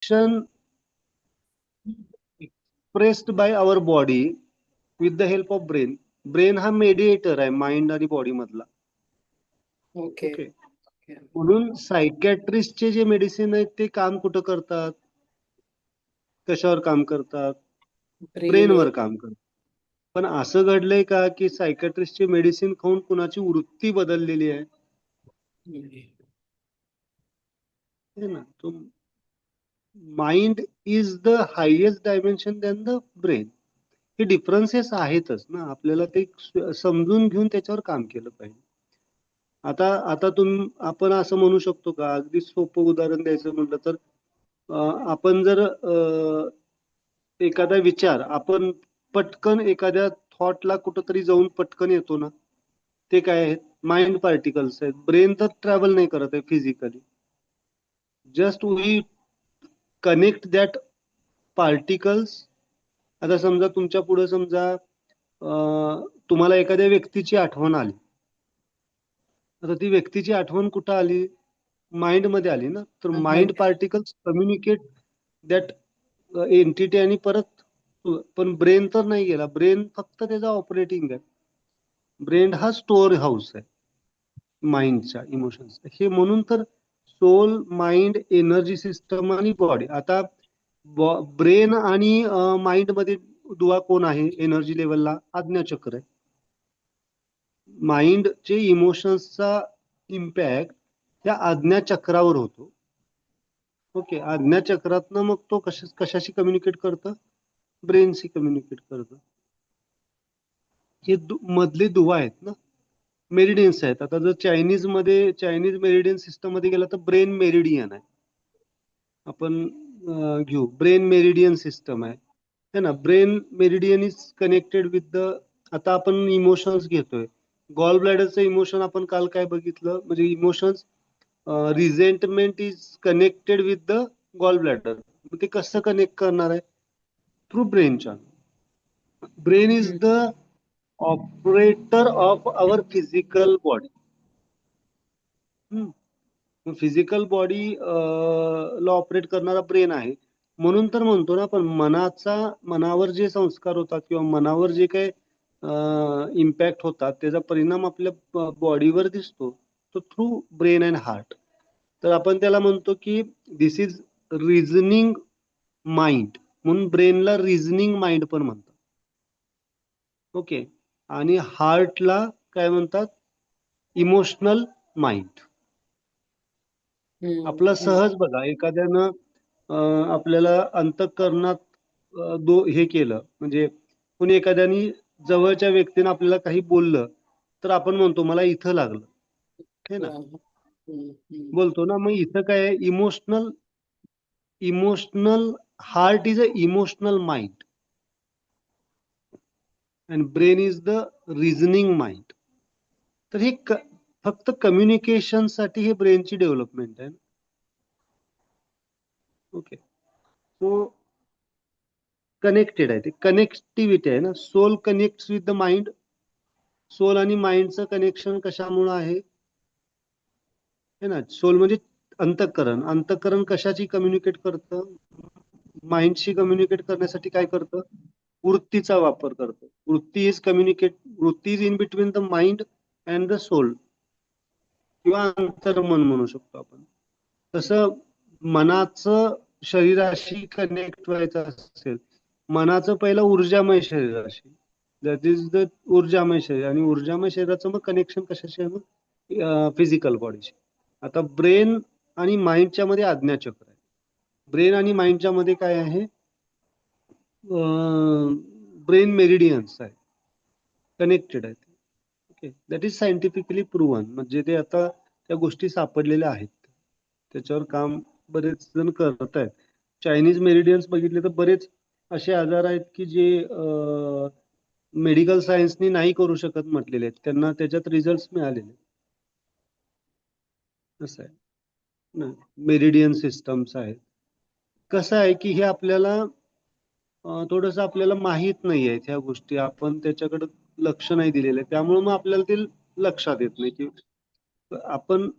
emotion expressed by our body with the help of brain. Brain हा mediator आहे mind आणि body मधला. Okay. Okay. म्हणून सायकॅट्रिस्टचे जे मेडिसिन आहेत ते काम कुठं करतात, कशावर काम करतात, ब्रेनवर काम करतात. पण असं घडलंय का की सायकॅट्रिस्टचे मेडिसिन खाऊन कुणाची वृत्ती बदललेली आहे? है ना. तो mind is the highest dimension than the brain. हे डिफरन्सेस आहेतच ना, आपल्याला ते समजून घेऊन त्याच्यावर काम केलं पाहिजे. आता आता आपण असं म्हणू शकतो का, अगदी सोपं उदाहरण द्यायचं म्हटलं तर आपण जर एखादा विचार आपण पटकन एखाद्या थॉटला कुठंतरी जाऊन पटकन येतो ना, ते काय आहेत? माइंड पार्टिकल्स आहेत. ब्रेन तर ट्रॅव्हल नाही करत आहे physically. Just we connect that particles. आता समजा तुमच्या पुढे समजा तुम्हाला एखाद्या व्यक्तीची आठवण आली. आता ती व्यक्तीची आठवण कुठं आली? माइंड मध्ये आली ना. तर mind particles communicate that entity आणि परत, पण ब्रेन तर नाही गेला. ब्रेन फक्त त्याचा ऑपरेटिंग आहे. ब्रेन हा स्टोअर हाऊस आहे माइंडच्या इमोशन्स. हे म्हणून तर सोल, माइंड, एनर्जी सिस्टम आणि बॉडी. आता ब्रेन आणि माइंड मध्ये दुवा कोण आहे एनर्जी लेवलला? आज्ञाचक्र आहे. माइंडचे इमोशन्सचा इम्पॅक्ट त्या आज्ञाचक्रावर होतो. ओके. आज्ञाचक्रातनं मग तो कशाशी कम्युनिकेट करतं? ब्रेनशी कम्युनिकेट करतं. हे मधले दुवा आहेत ना, मेरिडियन्स आहेत. आता जर चायनीज मेरिडियन सिस्टम मध्ये गेला तर ब्रेन मेरिडियन आहे. आपण घेऊ ब्रेन मेरिडियन सिस्टम आहे, है ना. Brain meridian is connected with the, आता आपण इमोशन्स घेतोय. गॉल ब्लॅडरचं इमोशन आपण काल काय बघितलं, म्हणजे emotions resentment is connected with the gall bladder. ते कसं कनेक्ट करणार आहे? थ्रू ब्रेनच्या. Brain is the operator of our physical body. Physical body ला ऑपरेट करणारा ब्रेन आहे. म्हणून तर म्हणतो ना आपण, मनावर जे संस्कार होतात किंवा मनावर जे काही इम्पॅक्ट होतात त्याचा परिणाम आपल्या बॉडीवर दिसतो, तो थ्रू ब्रेन अँड हार्ट. तर आपण त्याला म्हणतो की दिस इज रिझनिंग माइंड, म्हणून ब्रेनला रिझनिंग माइंड पण म्हणतात. ओके. आणि हार्टला काय म्हणतात? Emotional mind. आपला सहज बघा, एखाद्यानं आपल्याला अंतःकरणात हे केलं, म्हणजे कोणी एखाद्यानी जवळच्या व्यक्तीने आपल्याला काही बोललं तर आपण म्हणतो मला इथं लागलं, हे ना, बोलतो ना. मग इथं काय? Emotional heart is a emotional mind and brain is the reasoning mind. तर हे फक्त कम्युनिकेशन साठी हे ब्रेनची डेव्हलपमेंट आहे. ओके. सो कनेक्टेड आहे, ते कनेक्टिव्हिटी आहे ना. Soul connect with the mind. Soul आणि माइंडचं कनेक्शन कशामुळे आहे? है ना. सोल म्हणजे अंतःकरण. अंतःकरण कशाची कम्युनिकेट करतं? माइंडशी कम्युनिकेट करण्यासाठी काय करतं? वृत्तीचा वापर करतो. वृत्ती is in between the mind and the soul, किंवा अंतर्मन म्हणू शकतो आपण. तसं मनाचं शरीराशी कनेक्ट व्हायचं असेल, मनाचं पहिलं ऊर्जामय शरीराशी, दॅट इज द ऊर्जामय शरीर. आणि ऊर्जामय शरीराचं मग कनेक्शन कशाशी आहे? मग फिजिकल बॉडीशी. आता ब्रेन आणि माइंडच्या मध्ये आज्ञाचक्र आहे. ब्रेन आणि माइंडच्या मध्ये काय आहे? ब्रेन मेरिडियन्स आहे, कनेक्टेड आहे. Okay. That is scientifically proven. म्हणजे ते आता त्या गोष्टी सापडलेल्या आहेत, त्याच्यावर काम बरेच जण करत आहेत. चायनीज मेरिडियन्स बघितले तर बरेच असे आजार आहेत की जे मेडिकल सायन्सनी नाही करू शकत म्हटलेले आहेत, त्यांना त्याच्यात रिझल्ट मिळालेले. असं आहे. मेरिडियन सिस्टम्स आहेत. कसं आहे की हे आपल्याला थोडंसं आपल्याला माहित नाही आहे ह्या गोष्टी, आपण त्याच्याकडे लक्ष नाही दिलेलं आहे, त्यामुळे मग आपल्याला ते लक्षात येत नाही. की आपण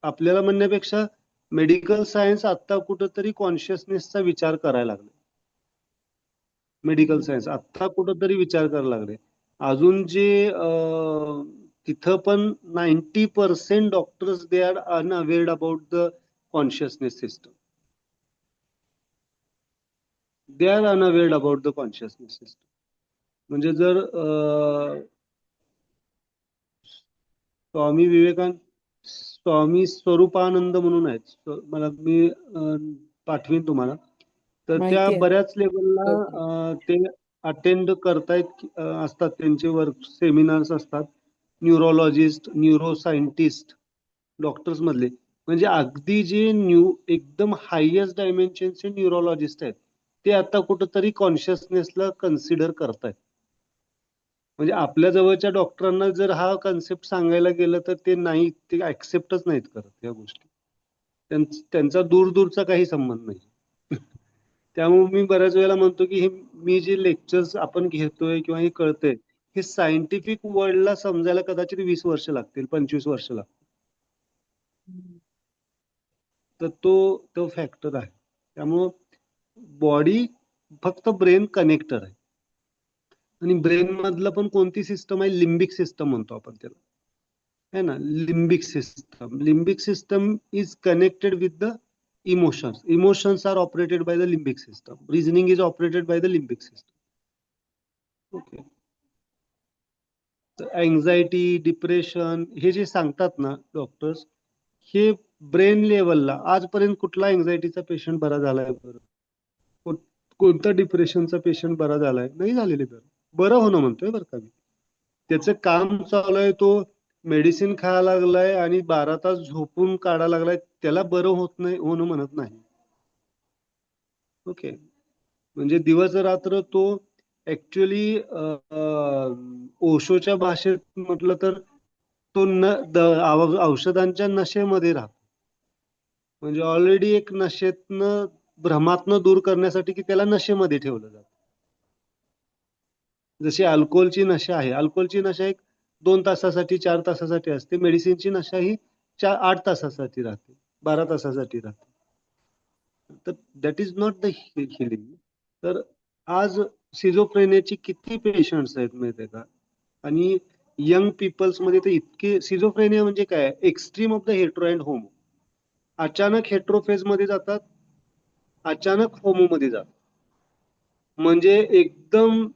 आपल्याला म्हणण्यापेक्षा मेडिकल सायन्स आता कुठंतरी कॉन्शियसनेसचा विचार करायला लागले. मेडिकल सायन्स आता कुठंतरी विचार करायला लागले. अजून जे तिथं पण 90% doctors they are unawared about the consciousness system. They are unawared about the consciousness system. म्हणजे जर स्वामी स्वरूपानंद म्हणून आहेत. मला मी पाठवीन तुम्हाला. तर त्या माहिती आहे. बऱ्याच ओके. लेवलला ते अटेंड करतायत, असतात त्यांचे वर्क सेमिनार्स असतात. न्यूरोलॉजिस्ट, न्यूरो सायंटिस्ट, डॉक्टर्स मधले म्हणजे अगदी जे एकदम हायएस्ट डायमेन्शनचे न्यूरोलॉजिस्ट आहेत ते आता कुठंतरी कॉन्शियसनेसला कन्सिडर करतायत. म्हणजे आपल्या जवळच्या डॉक्टरांना जर हा कन्सेप्ट सांगायला गेलं तर ते नाही, ते ऍक्सेप्टच नाहीत करत या गोष्टी. त्यांचा दूरचा काही संबंध नाही. त्यामुळे मी बऱ्याच वेळेला म्हणतो की हे मी जे लेक्चर्स आपण घेतोय किंवा हे कळतंय हे सायंटिफिक वर्ल्डला समजायला कदाचित 20 वर्ष लागतील, 25 वर्ष लागतील. तर तो तो फॅक्टर आहे. त्यामुळं बॉडी फक्त ब्रेन कनेक्टर आहे. आणि ब्रेन मधलं पण कोणती सिस्टम आहे, लिम्बिक सिस्टम म्हणतो आपण त्याला, है ना. Limbic system is connected with the emotions. Emotions are operated by the limbic system. Reasoning is operated by the limbic system. Okay. Anxiety, depression हे जे सांगतात ना डॉक्टर्स, हे ब्रेन लेवलला आजपर्यंत कुठला अँझायटीचा पेशंट बरा झालाय बरं? कोणता डिप्रेशनचा पेशंट बरा झालाय? नाही झालेले बरं. बरं होणं म्हणतोय बरं का मी. त्याचं काम चालू आहे, तो मेडिसिन खायला लागलाय आणि 12 तास झोपून काढायला लागलाय, त्याला बरं होत नाही, होणं म्हणत नाही. ओके. म्हणजे दिवस रात्र तो ऍक्च्युली ओशोच्या भाषेत म्हटलं तर तो औषधांच्या नशेमध्ये राहतो. म्हणजे ऑलरेडी एक नशेतनं, भ्रमातनं दूर करण्यासाठी की त्याला नशेमध्ये ठेवलं जातं. जशी अल्कोहोलची नशा आहे, अल्कोहोलची नशा एक 2 तासासाठी 4 तासासाठी असते. मेडिसिनची नशा ही 8 तासासाठी राहते, 12 तासासाठी राहते. तर that is not the healing. तर आज सिझोफ्रेनियाची किती पेशंट्स आहेत माहितीये का? आणि यंग पीपल्स मध्ये तर इतके. सिझोफ्रेनिया म्हणजे काय? Extreme of the hetero and homo. अचानक हेट्रोफेज मध्ये जातात, अचानक होमो मध्ये जातात. म्हणजे एकदम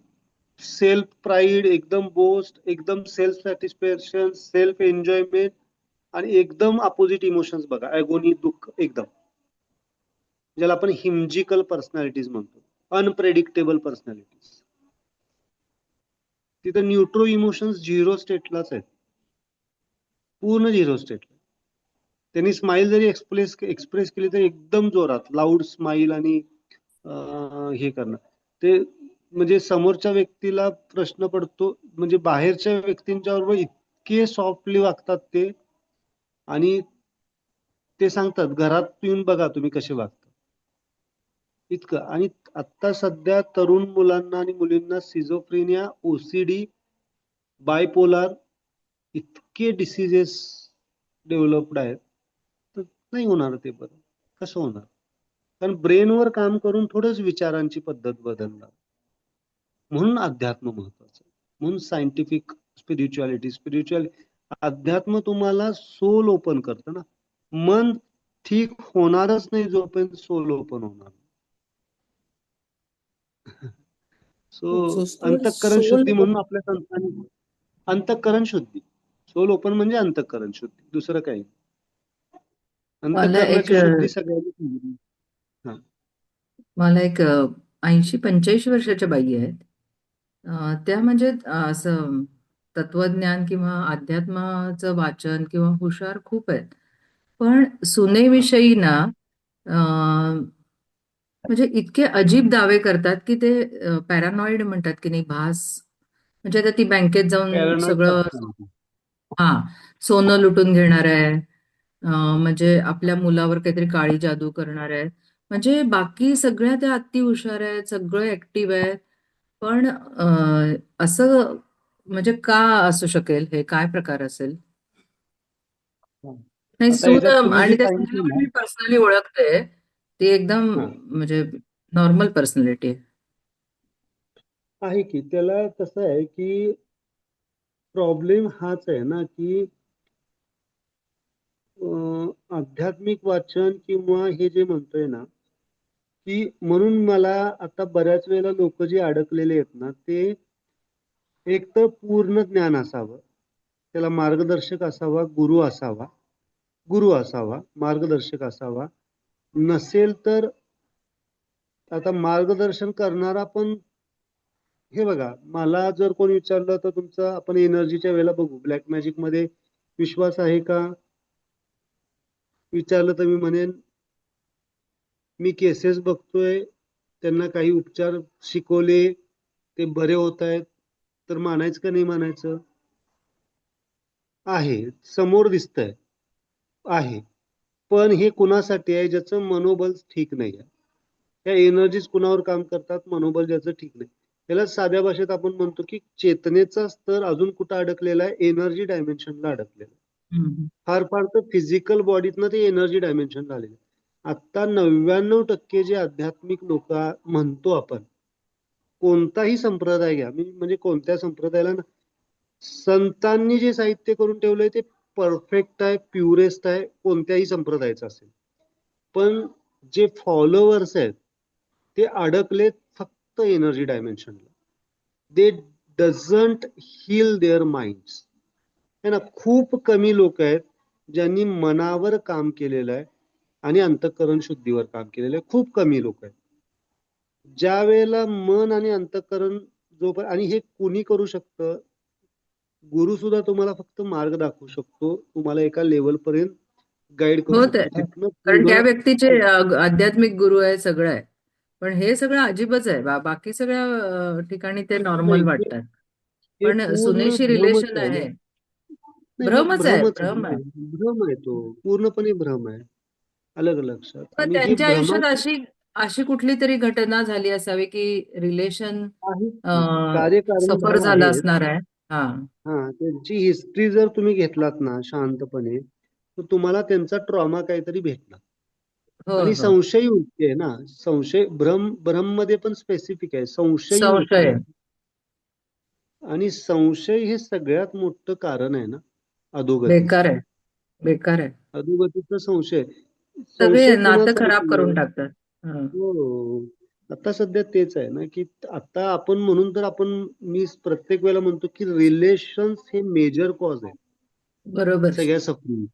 सेल्फ प्राईड, एकदम बोस्ट, एकदम सेल्फ सॅटिस्फॅक्शन, सेल्फ एन्जॉयमेंट आणि एकदम अपोजिट इमोशन्स बघा, अगोनी, दुःख एकदम, ज्याला आपण हिमजिकल पर्सनॅलिटीज म्हणतो, अनप्रेडिक्टेबल पर्सनॅलिटीज. तिथं न्यूट्रो इमोशन्स झिरो स्टेटलाच आहेत, पूर्ण झिरो स्टेटला. त्यांनी स्माइल जरी एक्सप्रेस केली तर एकदम जोरात लाऊड स्माइल आणि हे करणं. ते म्हणजे समोरच्या व्यक्तीला प्रश्न पडतो, म्हणजे बाहेरच्या व्यक्तींच्या बरोबर इतके सॉफ्टली वागतात ते. आणि ते सांगतात घरात येऊन बघा तुम्ही कसे वागतात, इतकं. आणि आता सध्या तरुण मुलांना आणि मुलींना सिझोफ्रेनिया, ओसीडी, बायपोलार इतके डिसिजेस डेव्हलप्ड आहेत. तर नाही होणार ते बरं. कसं होणार? कारण ब्रेनवर काम करून थोडंच विचारांची पद्धत बदलणार. म्हणून अध्यात्म महत्वाचं, म्हणून सायंटिफिक स्पिरिच्युअलिटी. अध्यात्म तुम्हाला सोल ओपन करतं ना. मन ठीक होणारच नाही जोपर्यंत सोल ओपन होणार. सो अंतःकरण सोल. शुद्धी म्हणून आपल्या संतांनी अंतःकरण शुद्धी, सोल ओपन म्हणजे अंतःकरण शुद्धी, दुसरं काही नाही. मला एक अंतःकरणाची शुद्धी सगळ्यांनी केली. हा. मला एक 80-85 वर्षाच्या बाई आहेत. त्या म्हणजे असं तत्वज्ञान किंवा अध्यात्माचं वाचन किंवा हुशार खूप आहेत. पण हा. सुनेविषयी ना म्हणजे इतके अजीब दावे करतात की ते पॅरानॉइड म्हणतात की नाही, भास. म्हणजे आता ती बँकेत जाऊन पॅरानॉइड सगळं, पर्सनॅलिटी. हा, सोनं लुटून घेणार आहे. म्हणजे आपल्या मुलावर काहीतरी काळी जादू करणार आहे. म्हणजे बाकी सगळ्या त्या अति हुशार आहेत, सगळं ऍक्टिव्ह आहेत. पण असं म्हणजे का असू शकेल? हे काय प्रकार असेल? नाही, आता सून ह्याच्यात तुम्ही जे आणि त्या सुनेला सांगितलं पण ना, मी पर्सनली ओळखते. ती एकदम हा, म्हणजे नॉर्मल पर्सनॅलिटी आहे. आहे की त्याला कसं आहे की प्रॉब्लेम हाच आहे ना की आध्यात्मिक वाचन किंवा हे जे म्हणतोय ना की म्हणून मला आता बऱ्याच वेळेला लोक जे अडकलेले आहेत ना ते एक तर पूर्ण ज्ञान असावं, त्याला मार्गदर्शक असावा, गुरु असावा, मार्गदर्शक असावा. नसेल तर आता मार्गदर्शन करणारा पण, हे बघा, मला जर कोणी विचारलं तर तुमचा आपण एनर्जीच्या वेळेला बघू ब्लॅक मॅजिक मध्ये विश्वास आहे का विचारलं तर मी म्हणेन मी केसेस बघतोय, त्यांना काही उपचार शिकवले, ते बरे होत आहेत, तर मानायचं का नाही मानायचं? आहे, समोर दिसतंय, आहे. पण हे कुणासाठी आहे ज्याचं मनोबल ठीक नाही आहे. त्या एनर्जीज कुणावर काम करतात, मनोबल ज्याचं ठीक नाही. त्याला साध्या भाषेत आपण म्हणतो की चेतनेचा स्तर अजून कुठं अडकलेला आहे, एनर्जी डायमेन्शनला अडकलेला आहे. हम्म. फार फार तर फिजिकल बॉडीतनं ते एनर्जी डायमेन्शनला आलेलं आहे. आता 99% जे आध्यात्मिक लोक म्हणतो आपण, कोणताही संप्रदाय घ्या, मी म्हणजे कोणत्या संप्रदायाला ना, संतांनी जे साहित्य करून ठेवलंय ते परफेक्ट आहे, प्युरेस्ट आहे, कोणत्याही संप्रदायाचं असेल. पण जे फॉलोअर्स आहेत ते अडकलेत फक्त एनर्जी डायमेन्शनला. They doesn't heal their minds. है ना, खूप कमी लोक आहेत ज्यांनी मनावर काम केलेलं आहे आणि अंतःकरण शुद्धीवर काम केलेलं आहे. खूप कमी लोक आहेत. ज्या वेळेला मन आणि अंतःकरण जोपर्यंत, आणि हे कुणी करू शकतं, गुरु सुद्धा तुम्हाला फक्त मार्ग दाखवू शकतो, तुम्हाला एका लेवल पर्यंत गाईड करू होत शकतो, आहे, तिथनं कारण त्या पुढं व्यक्तीचे आध्यात्मिक गुरु आहे, सगळं आहे. पण हे सगळं अजीबच आहे. बाकी सगळ्या ठिकाणी ते नाही. नॉर्मल हे वाटतात. हे पण पूर्ण सुनेशी भ्रमच रिलेशन आहे ना. आहे. नाही, मग भ्रमच आहे, भ्रमच आहे भ्रम ना, आहे. भ्रम आहे तो, पूर्णपणे भ्रम आहे. अलग लक्षात. पण आणि हे त्यांच्या आयुष्यात भ्रमात अशी अशी कुठली तरी घटना झाली असावी की रिलेशन आहेत की कार्यकारण सफर भाव झाला आहेत. असणार आहे. हा. हा, त्यांची हिस्ट्री जर तुम्ही घेतलात ना शांतपणे, तर तुम्हाला त्यांचा ट्रॉमा काहीतरी भेटणार. हो आणि हो. संशयी वृत्ती आहे ना, संशय, भ्रम मध्ये पण स्पेसिफिक आहे, संशयी वृत्ती संशय. आहे. आणि संशय हे सगळ्यात मोठं कारण आहे ना बेकार अधोगतीचं. आहे, बेकार आहे. अधोगतीचा संशय. सगळे संशय नातं कुणाचा खराब येतो? करून टाकतात. हा. हो. आता सध्या तेच आहे ना, की आता आपण म्हणून तर आपण, मी प्रत्येक वेळेला म्हणतो की रिलेशन्स हे मेजर कॉज आहे बरोबर. सगळ्या सफरिंग.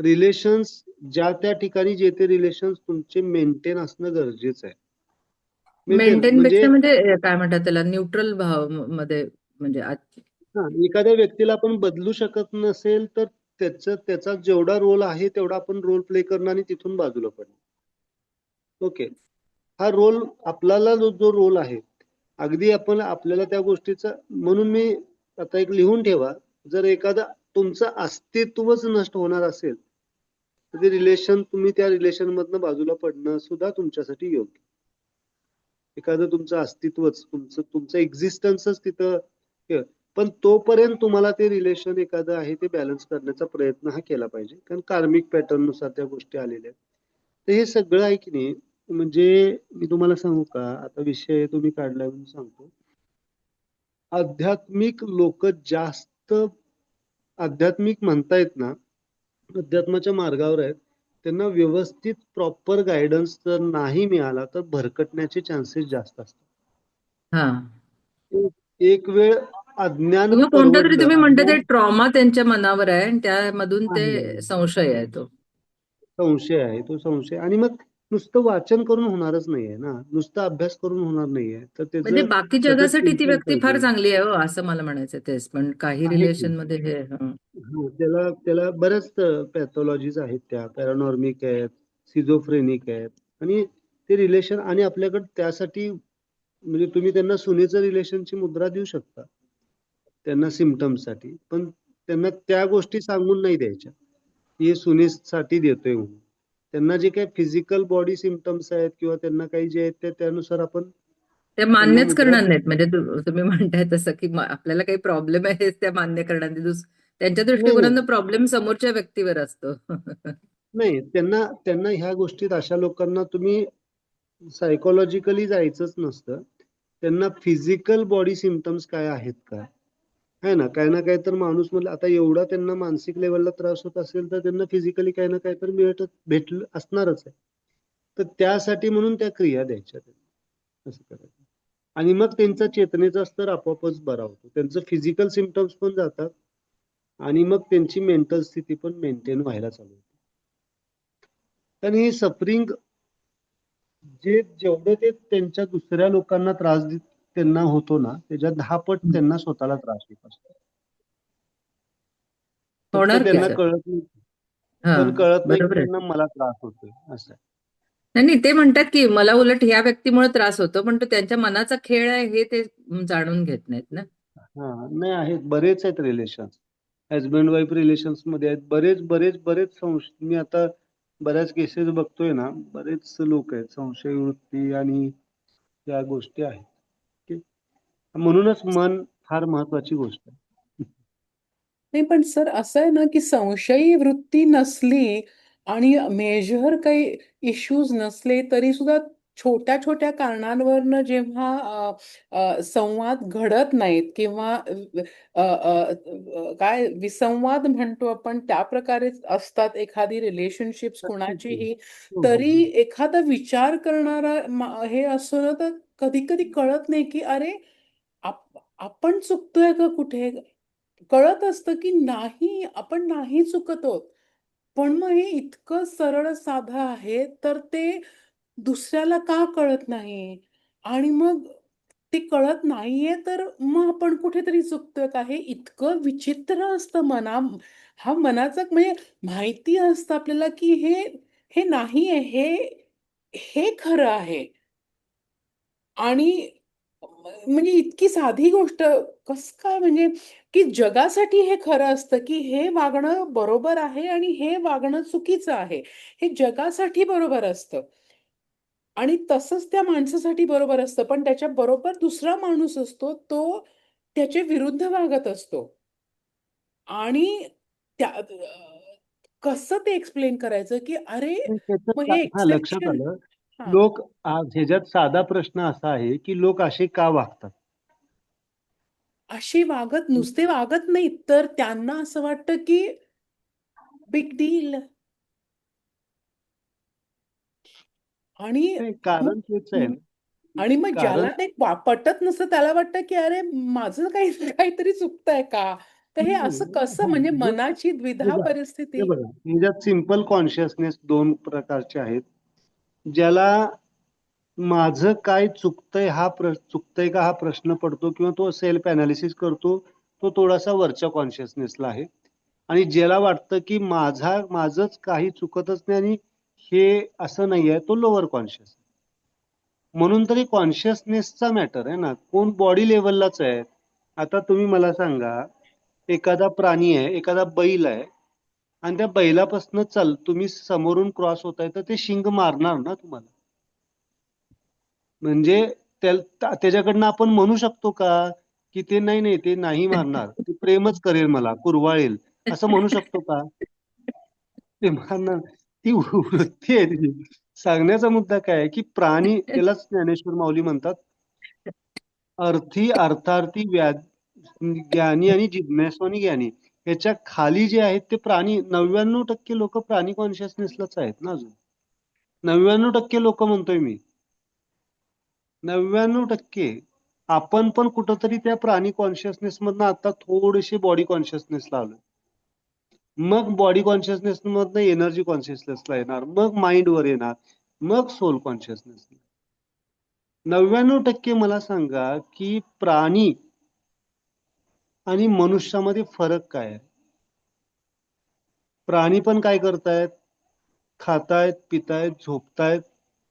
रिलेशन्स ज्या त्या ठिकाणी जे ते रिलेशन्स तुमचे मेंटेन असणं गरजेचं आहे. मेंटेन मेंटेन म्हणजे, पेक्षा म्हणजे काय म्हणतात त्याला, न्यूट्रल भाव मध्ये, म्हणजे हा, एखाद्या व्यक्तीला आपण बदलू शकत नसेल तर त्याचा जेवढा रोल आहे तेवढा आपण रोल प्ले करणं आणि तिथून बाजूला पडणं. ओके, हा रोल आपल्याला जो रोल आहे, अगदी आपण आपल्याला त्या गोष्टीचा, म्हणून मी आता एक लिहून ठेवा, जर एखादा तुमचं अस्तित्वच नष्ट होणार असेल तर ते रिलेशन, तुम्ही त्या रिलेशन मधनं बाजूला पडणं सुद्धा तुमच्यासाठी योग्य. एखादं तुमचं अस्तित्वच, तुमचं एक्झिस्टन्सच तिथं हे, पण तोपर्यंत तुम्हाला ते रिलेशन एखादं आहे ते बॅलन्स करण्याचा प्रयत्न हा केला पाहिजे, कारण कार्मिक पॅटर्न नुसार त्या गोष्टी आलेल्या आहेत. तर हे सगळं आहे की नाही, म्हणजे मी तुम्हाला सांगू का, आता विषय तुम्ही काढलाय म्हणून सांगतो. आध्यात्मिक लोक जास्त आध्यात्मिक म्हणतायत ना, अध्यात्माच्या मार्गावर आहेत, त्यांना व्यवस्थित प्रॉपर गायडन्स जर नाही मिळाला तर भरकटण्याचे चान्सेस जास्त असतात. हा. एक वेळ अज्ञान किंवा कोणतं तरी, परवडलं, तुम्ही म्हणता ते अज्ञान ट्रॉमा त्यांच्या मनावर आहे आणि त्यामधून आहे, ते संशय आहे तो. संशय आहे तो, संशय. आणि मग नुसतं वाचन करून होणारच नाहीये ना, नुसतं अभ्यास करून होणार नाहीये, तर म्हणजे त्याचं बाकी सतत जगासाठी ती चिंतन व्यक्ती फार पाहिजे. चांगली आहे हो, असं मला म्हणायचं तेच. पण काही आहे की रिलेशन मध्ये हे त्याला त्याला बऱ्याच पॅथॉलॉजीज आहेत, त्या पॅरानॉर्मिक आहेत, सिझोफ्रेनिक आहेत. आणि ते रिलेशन, आणि आपल्याकडे त्यासाठी म्हणजे तुम्ही त्यांना सुनेचं रिलेशनची मुद्रा देऊ शकता त्यांना सिम्पटम्ससाठी, पण त्यांना त्या गोष्टी सांगून नाही द्यायच्या की हे सुनेसाठी देतोय म्हणून. त्यांना जे काही फिजिकल बॉडी सिम्पटम्स आहेत किंवा त्यांना काही जे आहेत ते त्यानुसार आपण ते त्यांना मान्यच मुद्रा करणार देऊ नाहीत. शकतो. म्हणजे तुम्ही म्हणताय तसं की आपल्याला काही प्रॉब्लेम आहे हेच त्या मान्य करणार नाही. त्यांच्या नाही दृष्टिकोनातून नाही प्रॉब्लेम समोरच्या व्यक्तीवर असतो. नाही, त्यांना त्यांना ह्या गोष्टीत अशा लोकांना तुम्ही सायकोलॉजिकली जायचंच नसतं. त्यांना फिजिकल बॉडी सिमटम्स काय आहेत का, है ना, काही ना काही तर माणूस म्हणलं आता एवढा त्यांना मानसिक लेवलला त्रास होत असेल तर त्यांना फिजिकली काही ना काही तर भेटलं असणारच आहे. तर त्यासाठी म्हणून त्या क्रिया द्यायच्या त्यांना, असं करायचं. आणि मग त्यांचा चेतनेचा स्तर आपोआपच बरा होतो, त्यांचं फिजिकल सिमटम्स पण जातात आणि मग त्यांची मेंटल स्थिती पण मेंटेन व्हायला चालू होते. आणि हे सफरिंग जेवढं ते त्यांच्या दुसऱ्या लोकांना त्यांना होतो ना, त्याच्या 10 पट त्यांना स्वतःला त्रास होत असतो. फक्त होणार की त्यांना सर. कळत नाही, हा, पण कळत नाही की बरोबर आहे. त्यांना मला त्रास होतोय असं आहे. नाही नाही, ते म्हणतात की मला उलट ह्या व्यक्तीमुळे त्रास होतो, पण तो त्यांच्या मनाचा खेळ आहे हे ते जाणून घेत नाहीत ना. हा, नाही, आहेत, बरेच आहेत रिलेशन, हजबंड वाईफ रिलेशन्स मध्ये आहेत, बरेच बरेच बरेच मी आता बऱ्याच केसेस बघतोय ना, बरेच लोक आहेत संशय वृत्ती आणि त्या गोष्टी आहेत. ठीक? म्हणूनच मन फार महत्वाची गोष्ट आहे. नाही पण सर असं आहे ना की संशयी वृत्ती नसली आणि मेजर काही इश्यूज नसले तरी सुद्धा छोट्या छोट्या कारणांवरनं जेव्हा संवाद घडत नाहीत किंवा काय विसंवाद म्हणतो आपण त्या प्रकारे असतात एखादी रिलेशनशिप्स कुणाचीही, हो हो तरी एखादा विचार करणारा हे असं ना तर कधी कधी कळत नाही की अरे आपण चुकतोय का कुठे. कळत असतं की नाही आपण नाही चुकत आहोत, पण मग हे इतकं सरळ साधं आहे तर ते दुसऱ्याला का कळत नाही. आणि मग ते कळत नाहीये तर मग आपण कुठेतरी चुकतोय का, हे इतकं विचित्र असतं हा मनाचा म्हणजे माहिती असतं आपल्याला की हे हे नाहीये, हे हे खरं आहे. आणि म्हणजे इतकी साधी गोष्ट कसं काय म्हणजे की जगासाठी हे खरं असतं की हे वागणं बरोबर आहे आणि हे वागणं चुकीचं आहे. हे जगासाठी बरोबर असतं आणि तसंच त्या माणसासाठी बरोबर असतं. पण त्याच्या बरोबर दुसरा माणूस असतो, तो त्याच्या विरुद्ध वागत असतो. आणि त्या कसं ते एक्सप्लेन करायचं की अरे मग हे हा, लक्षात एक्सेप्शन. आलं. हां. लोक आज ह्याच्यात साधा प्रश्न असा आहे की लोक असे का वागतात. अशी नुसते वागत नाहीत, तर त्यांना असं वाटतं की बिग डील. आणि नाही, मग कारण तेच आहे हं. ना. आणि मग कारण ज्याला ते पटत नसतं त्याला वाटतं की अरे माझं काही काहीतरी चुकतंय का? तर हे असं कसं हा, म्हणजे हे मनाची हे द्विधा बघा हे परिस्थिती. बघा ह्याच्यात सिम्पल कॉन्शियसनेस दोन प्रकारचे आहेत. ज्याला माझं काय चुकतंय चुकतंय का हा प्रश्न पडतो किंवा तो सेल्फ अनालिसिस करतो, तो थोडासा वरच्या कॉन्शियसनेसला आहे. आणि ज्याला वाटतं की माझंच काही चुकतच नाही आणि हे असं नाही आहे, तो लोअर कॉन्शियस. म्हणून तरी कॉन्शियसनेसचा मॅटर आहे ना, कोण बॉडी लेवललाच आहे. आता तुम्ही मला सांगा, एखादा प्राणी आहे, एखादा बैल आहे आणि त्या बैलापासून तुम्ही समोरून क्रॉस होताय तर ते शिंग मारणार ना तुम्हाला. म्हणजे त्याच्याकडनं आपण म्हणू शकतो का की ते नाही नाही ते नाही मारणार, ते प्रेमच करेल, मला कुरवाळेल, असं म्हणू शकतो का. ते मारणार. ती वृत्ती आहे तिची. सांगण्याचा मुद्दा काय आहे की प्राणी, त्यालाच ज्ञानेश्वर माऊली म्हणतात, अर्थी अर्थार्थी ज्ञानी आणि जिज्ञासू आणि ज्ञानी. ह्याच्या खाली जे आहेत ते प्राणी, 99% लोक प्राणी कॉन्शियसनेसलाच आहेत ना अजून. 99% लोक म्हणतोय मी, 99%. आपण पण कुठंतरी त्या प्राणी कॉन्शियसनेस मधनं आता थोडेसे बॉडी कॉन्शियसनेसला आलोय. मग बॉडी कॉन्शियसनेस मधनं एनर्जी कॉन्शियसनेसला येणार, मग माइंड वर येणार, मग सोल कॉन्शियसनेस. 99% मला सांगा की प्राणी आणि मनुष्यामध्ये फरक काय आहे. प्राणी पण काय करतायत, खातायत, पितायत, झोपतायत,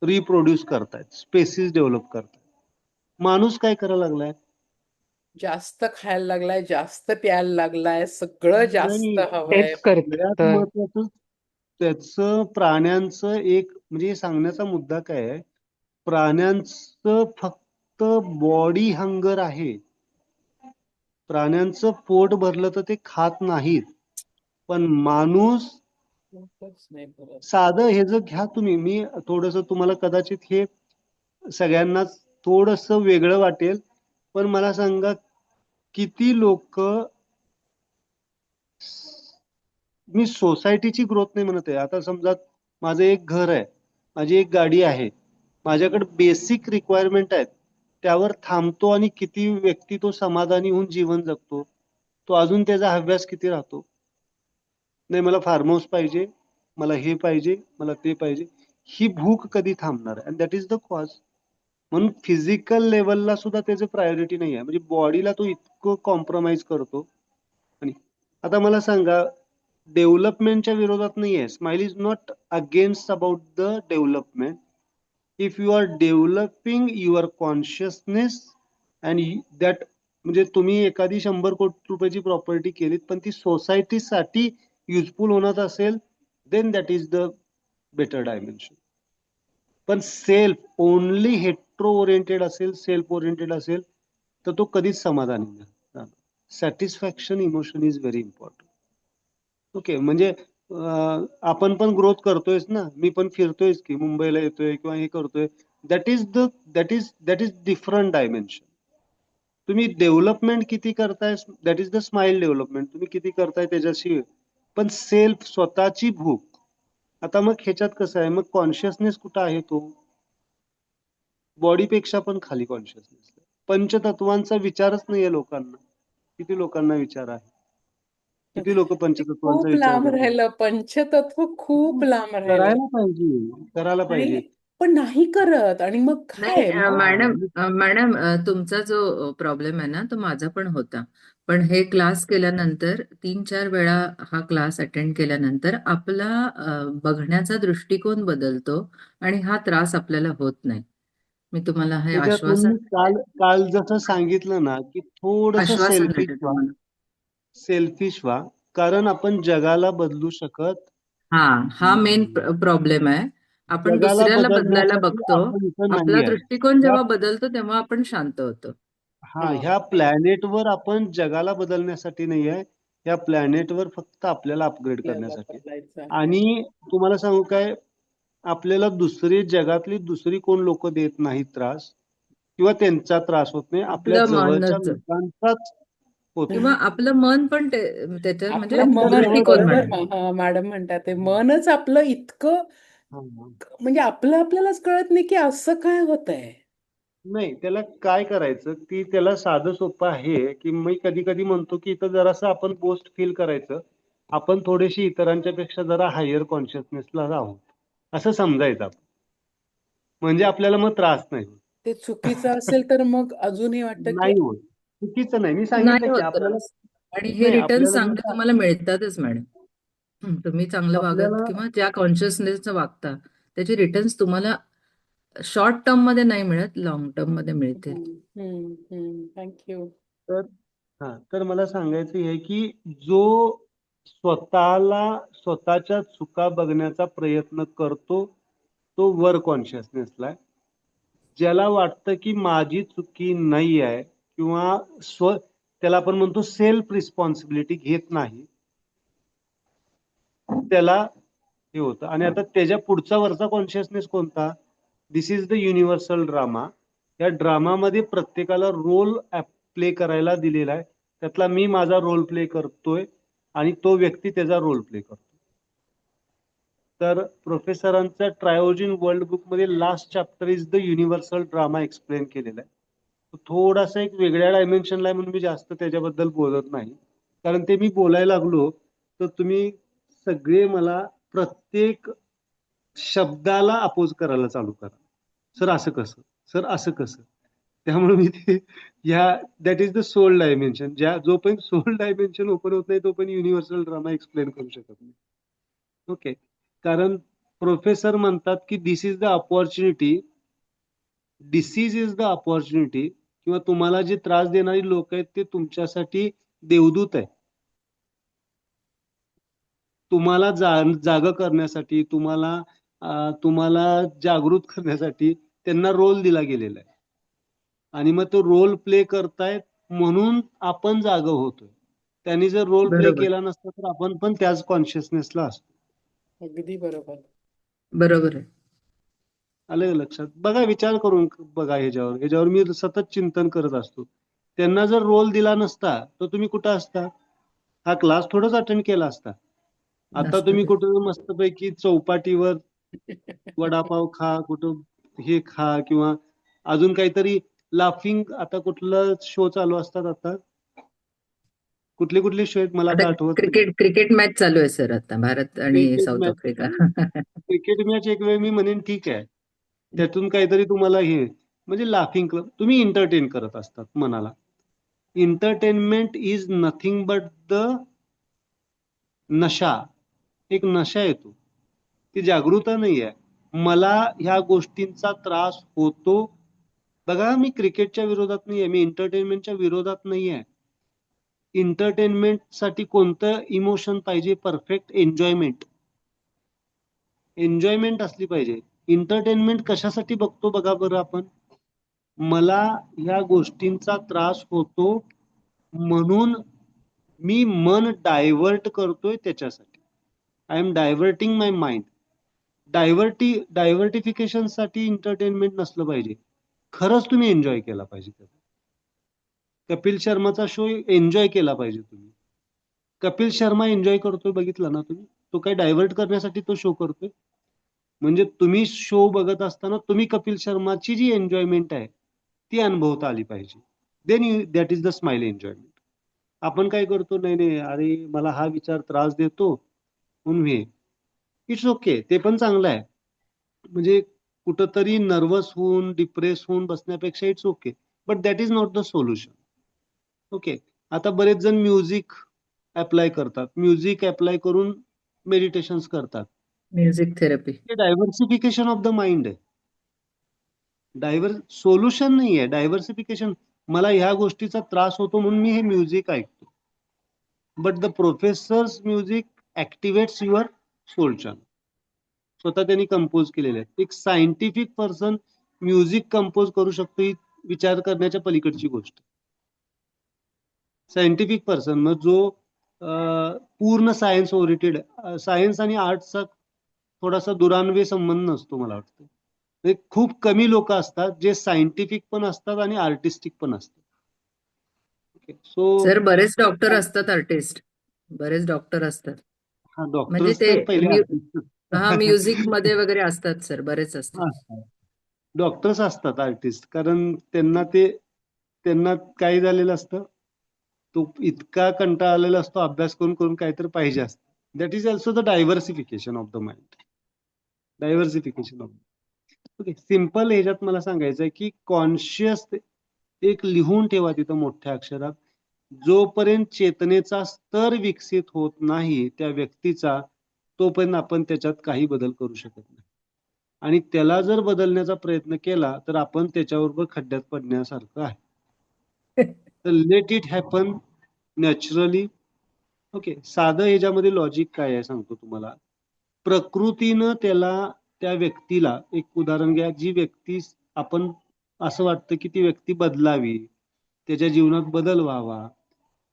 रिप्रोड्यूस करतायत, स्पेसिस डेव्हलप करतायत. माणूस काय करायला लागलाय. जास्त खायला लागलाय, जास्त प्यायला लागलाय, सगळं जास्त नाही, हवंय. तेच करत सगळ्यात महत्वाचं त्याचं प्राण्यांचं एक म्हणजे सांगण्याचा मुद्दा काय आहे, प्राण्यांचं फक्त बॉडी हंगर आहे, प्राण्यांचं पोट भरलं तर ते खात नाहीत, पण माणूस पोटच नाही भरत. साधं हे जर घ्या तुम्ही, मी थोडस तुम्हाला कदाचित हे सगळ्यांनाच थोडस वेगळं वाटेल, पण मला सांगा किती लोक, मी सोसायटीची ग्रोथ नाही म्हणत आहे, आता समजा माझं एक घर आहे, माझी एक गाडी आहे, माझ्याकडे बेसिक रिक्वायरमेंट आहेत, त्यावर थांबतो आणि किती व्यक्ती तो समाधानी होऊन जीवन जगतो, तो अजून त्याचा हव्यास किती राहतो, नाही मला फार्म हाऊस पाहिजे, मला हे पाहिजे, मला ते पाहिजे, ही भूक कधी थांबणार आहे? And that is the cause. म्हणून फिजिकल लेवलला सुद्धा त्याचं प्रायोरिटी नाही आहे, म्हणजे बॉडीला तो इतकं कॉम्प्रोमाइज करतो. आणि आता मला सांगा, डेव्हलपमेंटच्या विरोधात नाही आहे, smile is not against about the development. If you are developing your consciousness and that, म्हणजे तुम्ही एखादी 100 कोटी रुपयाची प्रॉपर्टी केलीत पण ती सोसायटीसाठी युजफुल होणार असेल, then that is the better dimension. पण सेल्फ ओनली हेट्रो ओरिएंटेड असेल, सेल्फ ओरिएंटेड असेल, तर तो कधीच समाधानी नाही. Satisfaction emotion is very important. Okay, म्हणजे आपण पण ग्रोथ करतोयच ना, मी पण फिरतोयच की, मुंबईला येतोय किंवा हे करतोय, दॅट इज डिफरंट डायमेन्शन. तुम्ही डेव्हलपमेंट किती करताय, that is the smile development, तुम्ही किती करताय त्याच्याशी. पण सेल्फ, स्वतःची भूक. आता मग ह्याच्यात कसं आहे, मग कॉन्शियसनेस कुठं आहे, तो बॉडीपेक्षा पण खाली कॉन्शियसनेस. पंचतत्वांचा विचारच नाहीये लोकांना. किती लोकांना विचार आहे, किती लोक ते पंचतत्वांचा खूप विचार लांब करतात? राहिलं, पंचतत्व खूप लांब राहिलं. करायला पाहिजे, करायला पाहिजे. आणि पण नाही करत, आणि मग नाही काय मग मॅडम, तुमचा जो प्रॉब्लेम आहे ना, तो माझा पण होता. पण हे क्लास केल्यानंतर 3-4 वेळा हा क्लास अटेंड केल्यानंतर आपला बघण्याचा दृष्टिकोन बदलतो आणि हा त्रास आपल्याला होत नाही. मी तुम्हाला हे त्याच्यातून आश्वासन मी काल काल जसं सांगितलं ना, की थोडस आश्वासन सेल्फिश देते व्हा, तुम्हाला. सेल्फिश व्हा, कारण आपण जगाला बदलू शकत हा मेन नाही. प्रॉब्लेम आहे. आपण जगाला दुसऱ्याला बदलायला बदलण्यासाठी बघतो. आपण इथं आपला नाही आहे. दृष्टिकोन ह्या जेव्हा बदलतो तेव्हा आपण शांत होतो. ह्या प्लॅनेटवर आपण जगाला बदलण्यासाठी नाही आहे, ह्या प्लॅनेटवर फक्त आपल्याला अपग्रेड आपल्याला करण्यासाठी. बदलायचं आहे. आणि तुम्हाला सांगू काय, आपल्याला दुसरी जगातली दुसरी कोण लोक देत नाहीत त्रास, किंवा त्यांचा त्रास होत नाही, आपल्या आपलं जवळच्या मनच लोकांचाच होतो. किंवा आपलं मन पण त्याच्यात म्हणजे आपलं मन, दृष्टिकोन बरोबर म्हणा. मॅडम म्हणतात, ते मनच आपलं इतकं, म्हणजे आपल्यालाच कळत नाही की असं काय होतंय. नाही, त्याला काय करायचं, की त्याला साधं सोपं आहे, की मी कधी कधी म्हणतो की इथं जरासं आपण बोस्ट फील करायचं, आपण थोडीशी इतरांच्या पेक्षा जरा हायर कॉन्शियसनेसला राहू, असं समजायचं आपण. म्हणजे आपल्याला मग त्रास नाही होत. ते चुकीचं असेल तर मग अजूनही वाटतं की नाही होत, चुकीचं नाही, मी नाही सांगितलं की होत आपल्याला. त्रास. आणि हे नाही, रिटर्न आपल्याला मी चांगले तुम्हाला मिळतातच मॅडम. तुम्ही चांगलं वागत आपल्याला किंवा ज्या कॉन्शियसनेसचं वागता त्याचे रिटर्न्स तुम्हाला शॉर्ट टर्म मध्ये नाही मिळत, लॉंग टर्म मध्ये मिळतील. थँक्यू. तर तर मला सांगायचं आहे की जो स्वतःला, स्वतःच्या चुका बघण्याचा प्रयत्न करतो, तो वर कॉन्शियसनेसला आहे. ज्याला वाटतं की माझी चुकी नाही आहे, किंवा त्याला आपण म्हणतो सेल्फ रिस्पॉन्सिबिलिटी घेत नाही, त्याला हे होतं. आणि आता त्याच्या पुढचा वरचा कॉन्शियसनेस कोणता, दिस इज द युनिव्हर्सल ड्रामा. या ड्रामामध्ये प्रत्येकाला रोल प्ले करायला दिलेला आहे, त्यातला मी माझा रोल प्ले करतोय आणि तो व्यक्ती त्याचा रोल प्ले करतो. तर प्रोफेसरांच्या ट्रायोजिन वर्ल्ड बुक मध्ये last chapter is the universal drama explain केलेला आहे. थोडासा एक वेगळ्या डायमेन्शनला आहे, म्हणून मी जास्त त्याच्याबद्दल बोलत नाही, कारण ते मी बोलायला लागलो तर तुम्ही सगळे मला प्रत्येक शब्दाला अपोज करायला चालू करा, सर असं कसं, सर असं कसं. त्यामुळे मी ते that is the soul dimension, जोपर्यंत सोल डायमेन्शन ओपन होत नाही तोपर्यंत युनिव्हर्सल ड्रामा एक्सप्लेन करू शकत नाही. ओके, कारण प्रोफेसर म्हणतात की this is the opportunity, disease is the opportunity, किंवा तुम्हाला जे त्रास देणारी लोक आहेत ते तुमच्यासाठी देवदूत आहे. तुम्हाला जाग करण्यासाठी, तुम्हाला जागृत करण्यासाठी त्यांना रोल दिला गेलेला आहे, आणि मग तो रोल प्ले करतायत म्हणून आपण जाग होतोय. त्यांनी जर रोल प्ले बरोबर केला नसता तर आपण पण त्याच कॉन्शियसनेसला असतो. अगदी बरोबर. बरोबर आहे. आलं का लक्षात? बघा, विचार करून बघा ह्याच्यावर मी सतत चिंतन करत असतो. त्यांना जर रोल दिला नसता तर तुम्ही कुठं असता? हा क्लास थोडाच अटेंड केला असता. आता नसतं तुम्ही ते. कुठं मस्तपैकी चौपाटीवर वडापाव खा, कुठं हे खा, किंवा अजून काहीतरी लाफिंग. आता कुठलं शो चालू असतात आता? कुठले कुठले शो आहेत मला आता आता आठवत नाही. क्रिकेट मॅच चालू आहे सर, आता भारत आणि cricket south match Africa. Cricket match एक वेळ मी म्हणेन ठीक आहे. त्यातून काहीतरी तुम्हाला हे म्हणजे लाफिंग क्लब तुम्ही एंटरटेन करत असतात मनाला. Entertainment is nothing but the नशा. एक नशा येतो, ती जागृता नाही आहे. मला ह्या गोष्टींचा त्रास होतो. बघा, मी क्रिकेटच्या विरोधात नाही आहे, मी एंटरटेनमेंटच्या विरोधात नाही आहे. एंटरटेनमेंट साठी कोणतं इमोशन पाहिजे? Perfect enjoyment. एन्जॉयमेंट असली पाहिजे. एंटरटेनमेंट कशासाठी बघतो बघा बरं आपण? मला ह्या गोष्टींचा त्रास होतो म्हणून मी मन डायव्हर्ट करतोय त्याच्यासाठी. I am diverting my mind. Divertification साठी एंटरटेनमेंट नसलं पाहिजे. खरंच तुम्ही एन्जॉय केला पाहिजे. कपिल शर्माचा शो एन्जॉय केला पाहिजे तुम्ही. कपिल शर्मा एन्जॉय करतोय, बघितला ना तुम्ही? तो काही डायव्हर्ट करण्यासाठी तो शो करतोय? म्हणजे तुम्ही शो बघत असताना तुम्ही कपिल शर्माची जी एन्जॉयमेंट आहे ती अनुभवता आली पाहिजे. Then that is the smile enjoyment. आपण काय करतो? नाही नाही, अरे मला हा विचार त्रास देतो म्हणून हे. इट्स ओके, ते पण चांगलं आहे. म्हणजे कुठंतरी नर्वस होऊन डिप्रेस होऊन बसण्यापेक्षा it's okay, but that is not the solution. Okay. आता बरेच जण म्युझिक अप्लाय करतात, म्युझिक अप्लाय करून मेडिटेशन करतात. Music therapy. ते डायव्हर्सिफिकेशन ऑफ द माइंड आहे. सोल्युशन नाही आहे, डायव्हर्सिफिकेशन. मला ह्या गोष्टीचा त्रास होतो म्हणून मी हे म्युझिक ऐकतो. But the professor's music activates your soul channel. स्वतः त्यांनी कंपोज केलेले आहे. एक सायंटिफिक पर्सन म्युझिक कंपोज करू शकतो ही विचार करण्याच्या पलीकडची गोष्ट. सायंटिफिक पर्सन, मग जो पूर्ण सायन्स ओरिएंटेड. सायन्स आणि आर्टचा थोडासा दुरान्वय संबंध नसतो मला वाटतं. म्हणजे खूप कमी लोक असतात जे सायंटिफिक पण असतात आणि आर्टिस्टिक पण असतात. सो सर बरेच डॉक्टर असतात आर्टिस्ट, बरेच डॉक्टर असतात. हा, म्हणजे डॉक्टर्स ते तर पहिले आर्टिस्ट. हा म्युझिक मध्ये वगैरे असतात सर, बरेच असतात. डॉक्टर्स असतात आर्टिस्ट, कारण त्यांना काय झालेलं असतं, तो इतका कंटाळा आलेला असतो अभ्यास करून करून काहीतरी पाहिजे असतं. That is also the diversification of the mind. Diversification of. Okay, simple ह्याच्यात मला सांगायचं आहे की कॉन्शियस एक लिहून ठेवा तिथं मोठ्या अक्षरात. जोपर्यंत चेतनेचा स्तर विकसित होत नाही त्या व्यक्तीचा, तोपर्यंत आपण त्याच्यात काही बदल करू शकत नाही. आणि त्याला जर बदलण्याचा प्रयत्न केला तर आपण त्याच्याबरोबर खड्ड्यात पडण्यासारखं आहे. तर let it happen naturally. Okay, साधं ह्याच्यामध्ये लॉजिक काय आहे सांगतो तुम्हाला. प्रकृतीनं त्या व्यक्तीला एक उदाहरण घ्या. जी व्यक्ती आपण असं वाटतं की ती व्यक्ती बदलावी, त्याच्या जीवनात बदल व्हावा.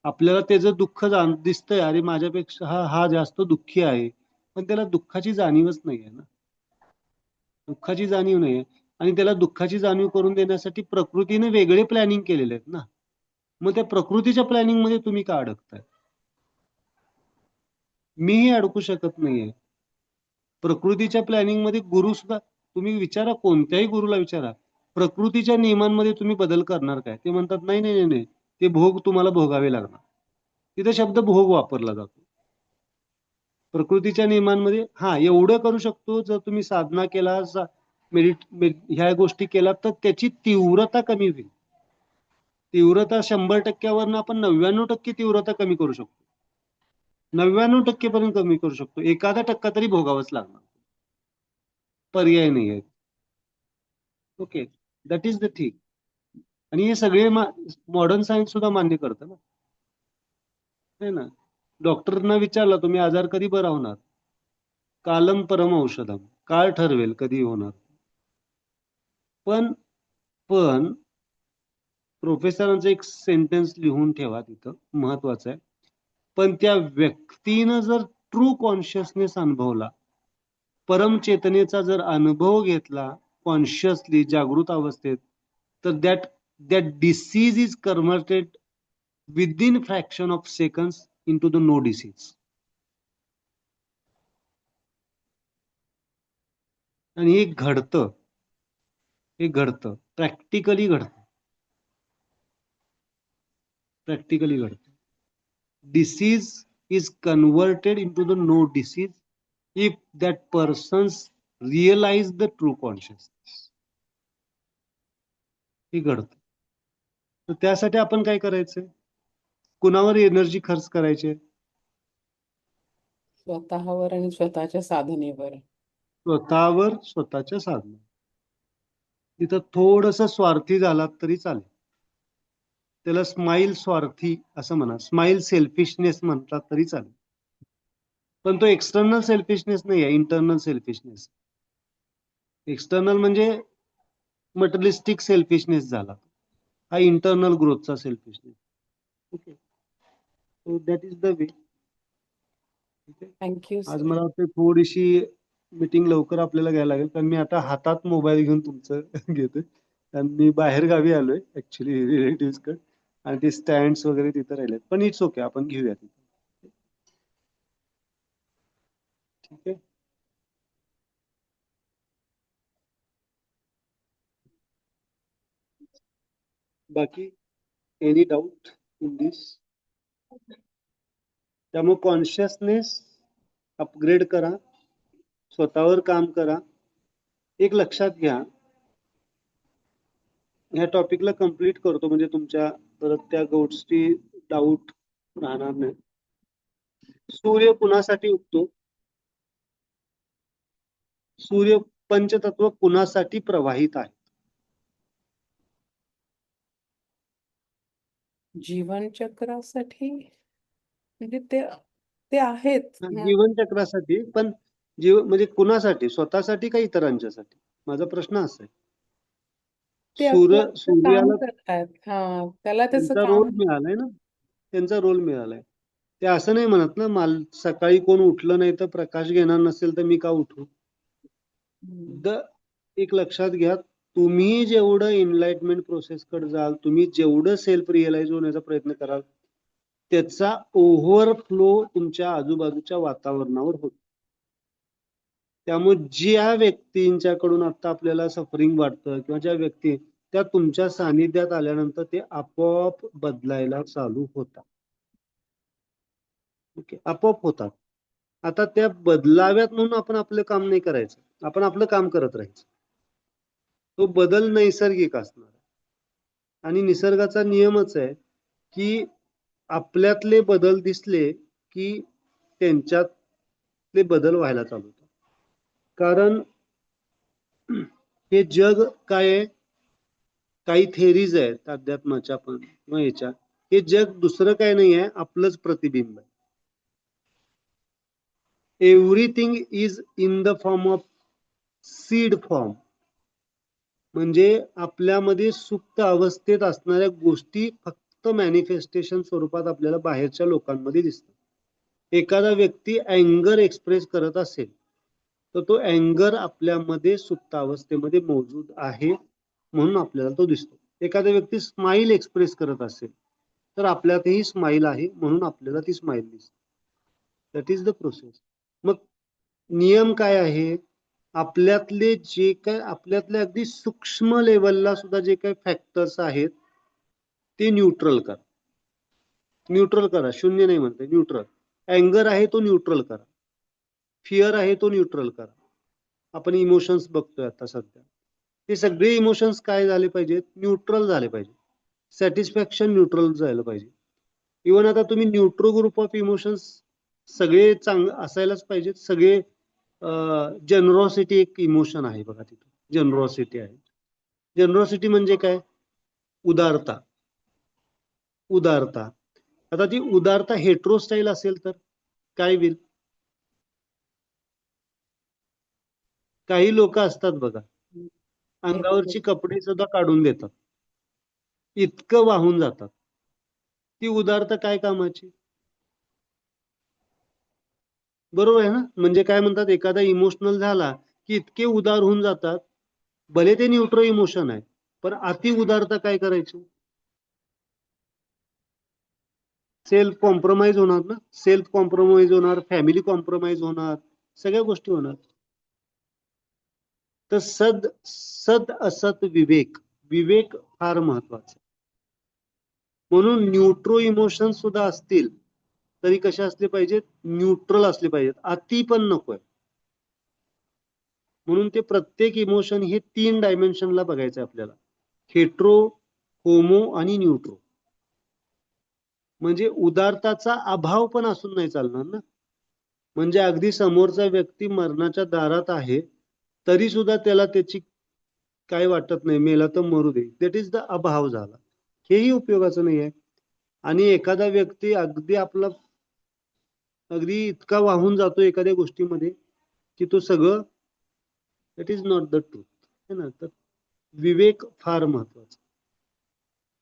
आपल्याला त्याचं दुःख दिसतंय, अरे माझ्यापेक्षा हा जास्त दुःखी आहे, पण त्याला दुःखाची जाणीवच नाहीये ना. दुःखाची जाणीव नाहीये आणि त्याला दुःखाची जाणीव करून देण्यासाठी प्रकृतीने वेगळे प्लॅनिंग केलेले आहेत ना. मग त्या प्रकृतीच्या प्लॅनिंग मध्ये तुम्ही का अडकताय? मीही अडकू शकत नाहीये. प्रकृतीच्या प्लॅनिंग मध्ये गुरु सुद्धा, तुम्ही विचारा, कोणत्याही गुरुला विचारा, प्रकृतीच्या नियमांमध्ये तुम्ही बदल करणार काय? ते म्हणतात नाही नाही नाही, ते भोग तुम्हाला भोगावे लागणार. तिथे शब्द भोग वापरला जातो. प्रकृतीच्या नियमांमध्ये एवढं करू शकतो, जर तुम्ही साधना केला, ह्या गोष्टी केल्या तर त्याची तीव्रता कमी होईल. तीव्रता 100% आपण 99% तीव्रता कमी करू शकतो. 99% पर्यंत कमी करू शकतो. 1% तरी भोगावंच लागणार. पर्याय नाही आहे. Okay, that is the thing. आणि हे सगळे मॉडर्न सायन्स सुद्धा मान्य करतं ना. है ना. डॉक्टरना विचारलं तुम्ही आजार कधी बरा होणार? कालम परम औषधम. काळ ठरवेल कधी होणार. पण प्रोफेसरांचं एक सेंटेन्स लिहून ठेवा तिथं, महत्वाचं आहे. पण त्या व्यक्तीनं जर ट्रू कॉन्शियसनेस अनुभवला, परमचेतनेचा जर अनुभव घेतला कॉन्शियसली जागृत अवस्थेत, तर that that disease is converted within fraction of seconds into the no disease. आणि हे घडतं, प्रॅक्टिकली घडतं. Disease is converted into the no disease if that persons realize the true consciousness. हे घडतं. तर त्यासाठी आपण काय करायचंय? कुणावर एनर्जी खर्च करायची? स्वतःवर आणि स्वतःच्या साधनेवर. स्वतःवर, स्वतःच्या साधना. तिथं थोडंसं स्वार्थी झालात तरी चालेल. त्याला स्माईल स्वार्थी असं म्हणा, स्माईल सेल्फिशनेस म्हणतात तरी चालेल. पण तो एक्सटर्नल सेल्फिशनेस नाही आहे, इंटरनल सेल्फिशनेस. एक्सटर्नल म्हणजे मटेरियलिस्टिक सेल्फिशनेस झाला, हा इंटरनल ग्रोथचा selfishness. Okay, so that is the way. Thank you आज सर. मला वाटतं थोडीशी मीटिंग लवकर आपल्याला घ्यायला लागेल, कारण मी आता हातात मोबाईल घेऊन तुमचं घेतोय, कारण मी बाहेर गावी आलोय ऍक्च्युली रिलेटिव्हकडे, आणि ते स्टँड्स वगैरे तिथे राहिलेत. पण इट्स ओके, आपण घेऊया तिथे. ठीक आहे. बाकी एनी डाऊट इन दिस? त्यामुळे कॉन्शियसनेस अपग्रेड करा, स्वतःवर काम करा. एक लक्षात घ्या, ह्या टॉपिकला कम्प्लीट करतो म्हणजे तुमच्या परत त्या गोष्टी डाऊट राहणार नाही. सूर्य कुणासाठी उगतो? सूर्य पंचतत्व कुणासाठी प्रवाहित आहे? जीवनचक्रासाठी. म्हणजे ते आहेत. जीवनचक्रासाठी. पण जीव म्हणजे कुणासाठी? स्वतःसाठी का इतरांच्यासाठी? माझा प्रश्न असा आहे. ते आपलं आपलं काम सूर्याला करतायत. हा, त्याला त्याचं त्यांचा रोल काम. मिळालाय ना, त्यांचा रोल मिळालाय. ते असं नाही म्हणत ना, सकाळी कोण उठलं नाही तर प्रकाश घेणार नसेल तर मी का उठू? एक लक्षात घ्या, तुम्ही जेवढं एनलाइटमेंट प्रोसेस कडे जाल, तुम्ही जेवढं सेल्फ रिअलाइज होण्याचा प्रयत्न कराल, त्याचा ओव्हरफ्लो तुमच्या आजूबाजूच्या वातावरणावर होतो. त्यामुळे ज्या व्यक्तींच्याकडून आता आपल्याला सफरिंग वाटतं किंवा ज्या व्यक्ती त्या तुमच्या सानिध्यात आल्यानंतर ते आपोआप बदलायला चालू होतात. ओके, आपोआप होतात. आता त्या बदलाव्यात म्हणून आपण आपलं काम नाही करायचं, आपण आपलं काम करत राहायचं. तो बदल नैसर्गिक असणार आणि निसर्गाचा नियमच आहे की आपल्यातले बदल दिसले की त्यांच्यातले बदल व्हायला चालू होतात. कारण हे जग काय आहे, काही थेरीज आहेत अध्यात्माच्या पण किंवा याच्या, हे जग दुसरं काय नाही आहे, आपलंच प्रतिबिंब आहे. Everything is in the form of seed form. म्हणजे आपल्यामध्ये सुप्त अवस्थेत असणाऱ्या गोष्टी फक्त मॅनिफेस्टेशन स्वरूपात आपल्याला बाहेरच्या लोकांमध्ये दिसतात. एखादा व्यक्ती अँगर एक्सप्रेस करत असेल तर तो अँगर आपल्यामध्ये सुप्त अवस्थेमध्ये मौजूद आहे म्हणून आपल्याला तो दिसतो. एखादा व्यक्ती स्माईल एक्सप्रेस करत असेल तर आपल्यातही स्माईल आहे म्हणून आपल्याला ती स्माईल दिसते. That is the process. मग नियम काय आहे? आपल्यातले जे काय, आपल्यातले अगदी सूक्ष्म लेवलला सुद्धा जे काही फॅक्टर्स आहेत ते न्यूट्रल करा. न्यूट्रल करा, शून्य नाही म्हणते, न्यूट्रल. अँगर आहे तो न्यूट्रल करा, फिअर आहे तो न्यूट्रल करा. आपण इमोशन्स बघतोय आता सध्या, ते सगळे इमोशन्स काय झाले पाहिजेत? न्यूट्रल झाले पाहिजे. सॅटिस्फॅक्शन न्यूट्रल झालं पाहिजे. इव्हन आता तुम्ही न्यूट्रो ग्रुप ऑफ इमोशन्स सगळे असायलाच पाहिजेत. सगळे जनरॉसिटी एक इमोशन आहे बघा, तिथं जनरॉसिटी आहे. जनरॉसिटी म्हणजे काय? उदारता. उदारता. आता ती उदारता हेट्रो स्टाईल असेल तर काय होईल? काही लोक असतात बघा, अंगावरची कपडे सुद्धा काढून देतात. इतकं वाहून जातात, ती उदारता काय कामाची? बरोबर आहे ना? म्हणजे काय म्हणतात, एखादा इमोशनल झाला की इतके उदार होऊन जातात, भले ते न्यूट्रो इमोशन आहे, पण अति उदारता काय करायची? सेल्फ कॉम्प्रोमाइज होणार ना, सेल्फ कॉम्प्रोमाइज होणार, फॅमिली कॉम्प्रोमाइज होणार, सगळ्या गोष्टी होणार. तर सद असत विवेक, विवेक फार महत्वाचा. म्हणून न्यूट्रो इमोशन सुद्धा असतील तरी कशा असले पाहिजेत? न्यूट्रल असले पाहिजेत, अति पण नकोय. म्हणून ते प्रत्येक इमोशन हे 3 डायमेन्शनला बघायचं आपल्याला, हेट्रो, होमो आणि न्यूट्रो. म्हणजे उदारताचा अभाव पण असून नाही चालणार ना. म्हणजे अगदी समोरचा व्यक्ती मरणाच्या दारात आहे तरी सुद्धा त्याला त्याची काय वाटत नाही, मेला तर मरू दे, दॅट इज द अभाव झाला, हेही उपयोगाचं नाही आहे. आणि एखादा व्यक्ती अगदी इतका वाहून जातो एखाद्या गोष्टीमध्ये की तो सगळं, that is not the truth, है ना. तर विवेक फार महत्वाचा.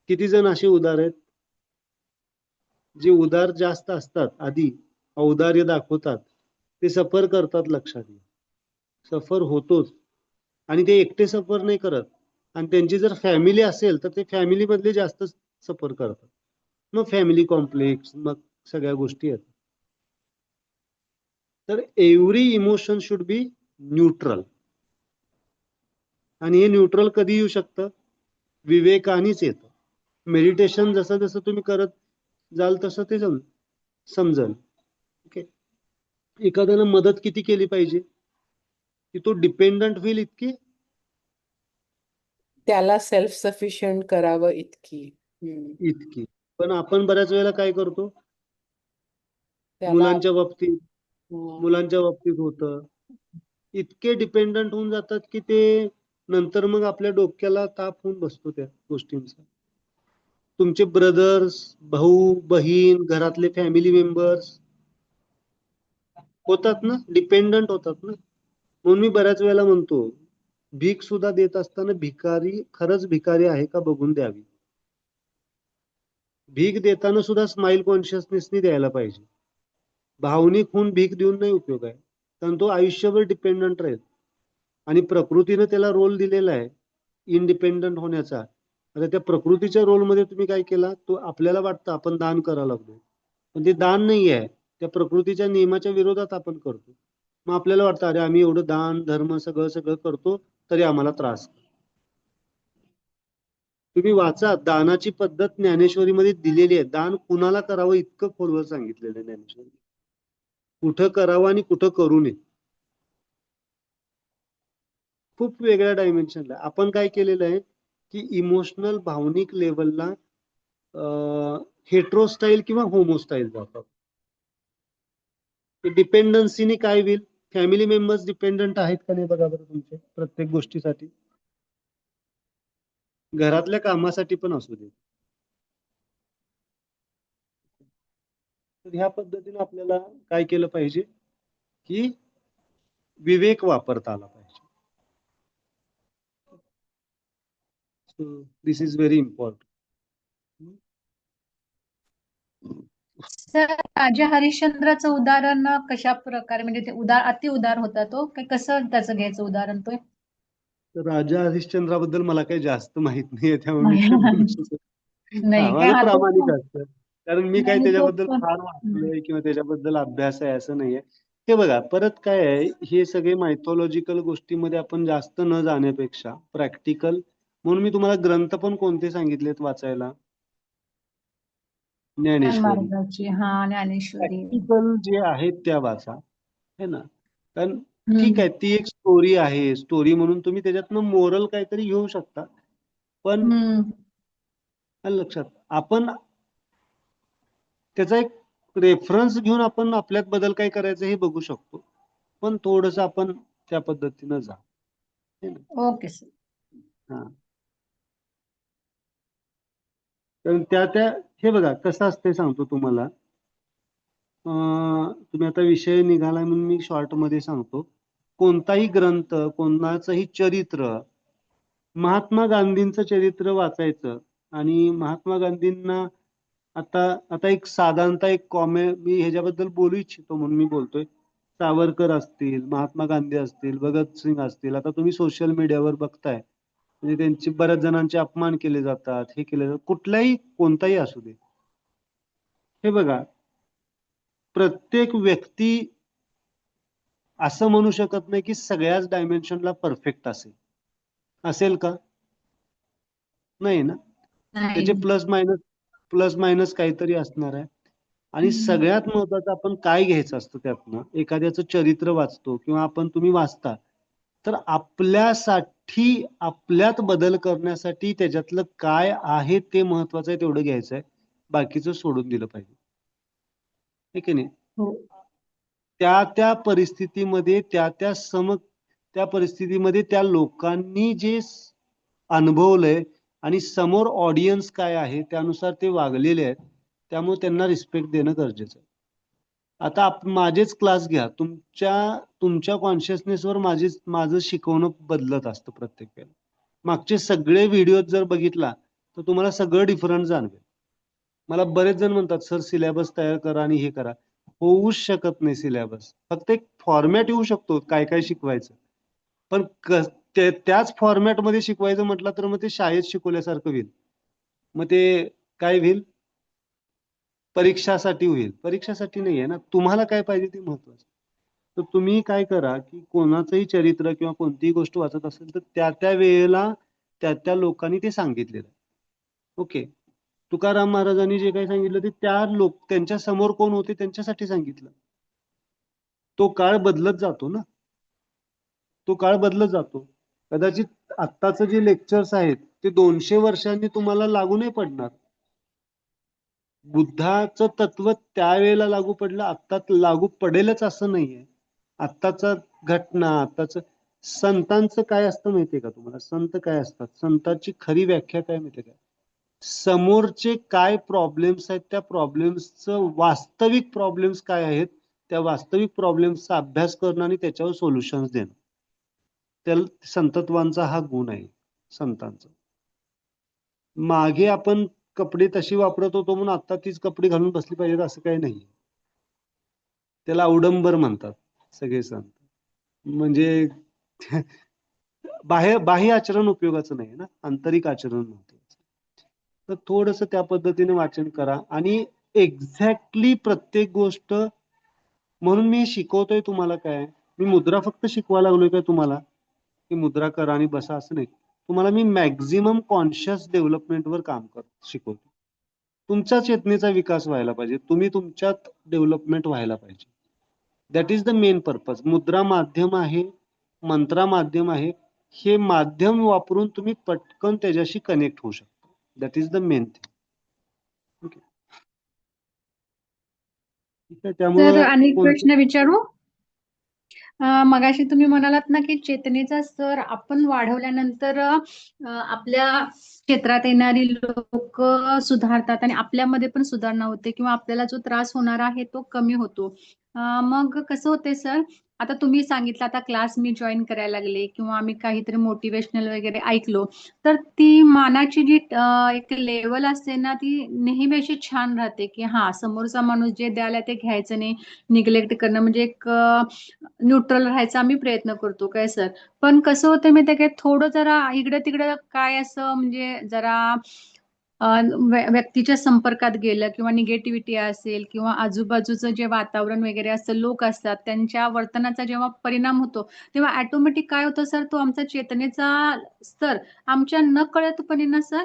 किती जण असे उदार आहेत, जे उदार जास्त असतात, आधी औदार्य दाखवतात, ते सफर करतात. लक्षात घ्या, सफर होतोच. आणि ते एकटे सफर नाही करत, आणि त्यांची जर फॅमिली असेल तर ते फॅमिली मधले जास्त सफर करतात. मग फॅमिली कॉम्प्लेक्स, मग सगळ्या गोष्टी आहेत. तर every emotion should be neutral. आणि हे न्यूट्रल कधी येऊ शकतं? विवेकानेच येतं. मेडिटेशन जसं जसं तुम्ही करत जाल तसं ते समजल. ओके. एखाद्याला मदत किती केली पाहिजे की तो डिपेंडंट होईल इतकी? त्याला सेल्फ सफिशियंट करावं इतकी. इतकी. पण आपण बऱ्याच वेळेला काय करतो, त्याला मुलांच्या बाबतीत हं. होतं, इतके डिपेंडंट होऊन जातात की ते नंतर मग आपल्या डोक्याला ताप होऊन बसतो त्या गोष्टींचा. तुमचे ब्रदर्स, भाऊ बहीण, घरातले फॅमिली मेंबर्स होतात ना, डिपेंडंट होतात ना. म्हणून मी बऱ्याच वेळेला म्हणतो, भीक सुद्धा देत असताना भिकारी खरंच भिकारी आहे का बघून द्यावी. भीक देताना सुद्धा स्माइल कॉन्शियसनेसनी द्यायला पाहिजे. भावनिक होऊन भीक देऊन नाही उपयोग आहे, कारण तो आयुष्यभर डिपेंडंट राहील. आणि प्रकृतीने त्याला रोल दिलेला आहे इंडिपेंडंट होण्याचा. आता त्या प्रकृतीच्या रोलमध्ये तुम्ही काय केला, तो आपल्याला वाटतं आपण दान करायला लागलो, पण ते दान नाही आहे, त्या प्रकृतीच्या नियमाच्या विरोधात आपण करतो. मग आपल्याला वाटतं अरे आम्ही एवढं दान धर्म सगळं सगळं करतो तरी आम्हाला त्रास. तुम्ही वाचा, दानाची पद्धत ज्ञानेश्वरीमध्ये दिलेली आहे. दान कुणाला करावं इतकं खोलवर सांगितलेलं आहे ज्ञानेश्वरी, कुठं करावं आणि कुठं करू नये. खूप वेगळ्या डायमेन्शनला आपण काय केलेलं आहे की इमोशनल भावनिक लेवलला हेट्रो स्टाईल किंवा होमो स्टाईल जातात. डिपेंडन्सीने काय होईल, फॅमिली मेंबर्स डिपेंडंट आहेत का नाही बघा बरं तुमचे प्रत्येक गोष्टीसाठी, घरातल्या कामासाठी पण असू दे. तर ह्या पद्धतीने आपल्याला काय केलं पाहिजे की विवेक वापरता आला पाहिजे. So this is very important. Sir, राजा हरिश्चंद्राचं उदाहरण कशा प्रकारे, म्हणजे ते अति उदार होता तो, काय कसं त्याचं घ्यायचं उदाहरण तो? राजा हरिश्चंद्राबद्दल मला काही जास्त माहित नाहीये, त्यामुळे मी काय बोलू शकत नाही काय माझं हा प्रामाणिक असतं, कारण मी काही नाही तो त्याच्याबद्दल फार वाचलोय किंवा त्याच्याबद्दल अभ्यास आहे असं नाहीये. हे बघा, परत काय आहे, हे सगळे मायथॉलॉजिकल गोष्टीमध्ये आपण जास्त न जाण्यापेक्षा प्रॅक्टिकल, म्हणून मी तुम्हाला ग्रंथ पण कोणते सांगितलेत वाचायला, ज्ञानेश्वरी. मार्गाची, हा ज्ञानेश्वरी. प्रॅक्टिकल जे आहेत त्या वाचा, है ना. कारण ठीक आहे, ती एक स्टोरी आहे, स्टोरी म्हणून तुम्ही त्याच्यातनं मोरल काहीतरी घेऊ शकता, पण लक्षात आपण त्याचा एक रेफरन्स घेऊन आपण आपल्यात बदल काय करायचं हे बघू शकतो, पण थोडस आपण त्या पद्धतीनं जा. Okay sir. हा, कारण त्या हे बघा कसं असते सांगतो तुम्हाला. तुम्ही आता विषय निघालाय म्हणून मी शॉर्ट मध्ये सांगतो. कोणताही ग्रंथ, कोणाचंही चरित्र, महात्मा गांधींचं चरित्र वाचायचं आणि महात्मा गांधींना आता आता एक साधारणतः मी ह्याच्याबद्दल बोलू इच्छितो म्हणून मी बोलतोय. सावरकर असतील, महात्मा गांधी असतील, भगतसिंग असतील, आता तुम्ही सोशल मीडियावर बघताय, म्हणजे त्यांचे बऱ्याच जणांचे अपमान केले जातात, हे केले जातात, कुठलाही कोणताही असू दे. हे बघा, प्रत्येक व्यक्ती असं म्हणू शकत नाही की सगळ्याच डायमेन्शनला परफेक्ट असेल का? नाही ना. नाही. त्याचे प्लस मायनस काहीतरी असणार आहे. आणि सगळ्यात महत्वाचं आपण काय घ्यायचं असतं त्यातनं, एखाद्याचं चरित्र वाचतो किंवा तुम्ही वाचता, तर आपल्यासाठी आपल्यात बदल करण्यासाठी त्याच्यातलं काय आहे ते महत्वाचं आहे, तेवढं घ्यायचं आहे. बाकीचं सोडून दिलं पाहिजे. हे की नाही? हो. त्या परिस्थितीमध्ये त्या परिस्थितीमध्ये त्या लोकांनी जे अनुभवलंय आणि समोर ऑडियन्स काय आहे त्यानुसार ते वागलेले आहेत, त्यामुळे त्यांना रिस्पेक्ट देणं गरजेचं आहे. आता माझेच क्लास घ्या, तुमच्या कॉन्शियसनेसवर माझं शिकवणं बदलत असतं प्रत्येक वेळेला. मागचे सगळे व्हिडिओ जर बघितला तर तुम्हाला सगळं डिफरंट जाणवेल. मला बरेच जण म्हणतात, सर सिलेबस तयार करा आणि हे करा. होऊच शकत नाही सिलेबस. फक्त एक फॉर्मॅट येऊ शकतो काय काय शिकवायचं, पण त्याच फॉर्मॅटमध्ये शिकवायचं म्हटलं तर मग ते शाळेत शिकवल्यासारखं होईल. मग ते काय होईल? परीक्षासाठी होईल. परीक्षासाठी नाहीये ना. तुम्हाला काय पाहिजे ते महत्वाचं. तर तुम्ही काय करा की कोणाचंही चरित्र किंवा कोणतीही गोष्ट वाचत असेल तर त्या वेळेला त्या लोकांनी ते सांगितलेलं आहे. ओके. तुकाराम महाराजांनी जे काही सांगितलं ते त्यांच्या समोर कोण होते त्यांच्यासाठी सांगितलं. तो काळ बदलत जातो ना. तो काळ बदलत जातो. कदाचित आत्ताचं जे लेक्चर्स आहेत ते 200 वर्षांनी तुम्हाला लागू नाही पडणार. बुद्धाचं तत्व त्यावेळेला लागू पडलं, आता लागू पडेलच असं नाहीये. आत्ताचा घटना, संतांचं काय असतं माहितीये का तुम्हाला? संत काय असतात? संतांची खरी व्याख्या काय माहितीये का? समोरचे काय प्रॉब्लेम्स आहेत, त्या प्रॉब्लेम्सचं वास्तविक प्रॉब्लेम्स काय आहेत, त्या वास्तविक प्रॉब्लेम्सचा अभ्यास करणं आणि त्याच्यावर सोल्युशन्स देणं. त्याला संतत्वांचा हा गुण आहे संतांचा. मागे आपण कपडे तशी वापरत होतो म्हणून आता तीच कपडे घालून बसली पाहिजेत असं काही नाही. त्याला अवडंबर म्हणतात सगळे संत. म्हणजे बाह्य आचरण उपयोगाचं नाही ना, आंतरिक आचरण महत्वाचं. तर थोडस त्या पद्धतीने वाचन करा आणि एक्झॅक्टली प्रत्येक गोष्ट, म्हणून मी शिकवतोय तुम्हाला काय, मी मुद्रा फक्त शिकवायला लागलोय काय तुम्हाला की मुद्रा करा आणि बसा असं नाही. तुम्हाला मी मॅक्झिमम कॉन्शियस डेव्हलपमेंटवर काम शिकवतो. तुमच्या चेतनेचा विकास व्हायला पाहिजे, तुम्ही तुमच्यात डेव्हलपमेंट व्हायला पाहिजे. That is the main purpose. मुद्रा माध्यम आहे, मंत्रा माध्यम आहे. हे माध्यम वापरून तुम्ही पटकन त्याच्याशी कनेक्ट होऊ शकता. That is the main thing. Okay. ठीक आहे. तर त्यामुळं अनेक प्रश्न विचारू. मगाशी तुम्ही म्हणालात ना की चेतनेचा स्तर आपण वाढवल्यानंतर आपल्या क्षेत्रात येणारी लोक सुधारतात आणि आपल्यामध्ये पण सुधारणा होते किंवा आपल्याला जो त्रास होणार आहे तो कमी होतो. मग कसं होते सर, आता तुम्ही सांगितलं आता क्लास मी जॉईन करायला लागले किंवा आम्ही काहीतरी मोटिवेशनल वगैरे ऐकलो, तर ती मानाची जी एक लेवल असते ना ती नेहमी अशी छान राहते की हा समोरचा माणूस जे द्यायला ते घ्यायचं नाही, निग्लेक्ट करणं, म्हणजे एक न्यूट्रल राहायचा आम्ही प्रयत्न करतो काय सर. पण कसं होतं माहितीये काय, थोडं जरा इकडं तिकडं काय असं म्हणजे जरा व्यक्तीच्या संपर्कात गेलं किंवा निगेटिव्हिटी असेल किंवा आजूबाजूचं जे वातावरण वगैरे असतं, लोक असतात, त्यांच्या वर्तनाचा जेव्हा परिणाम होतो तेव्हा ऑटोमॅटिक काय होतं सर, तो आमचा चेतनेचा स्तर आमच्या न कळतपणे ना सर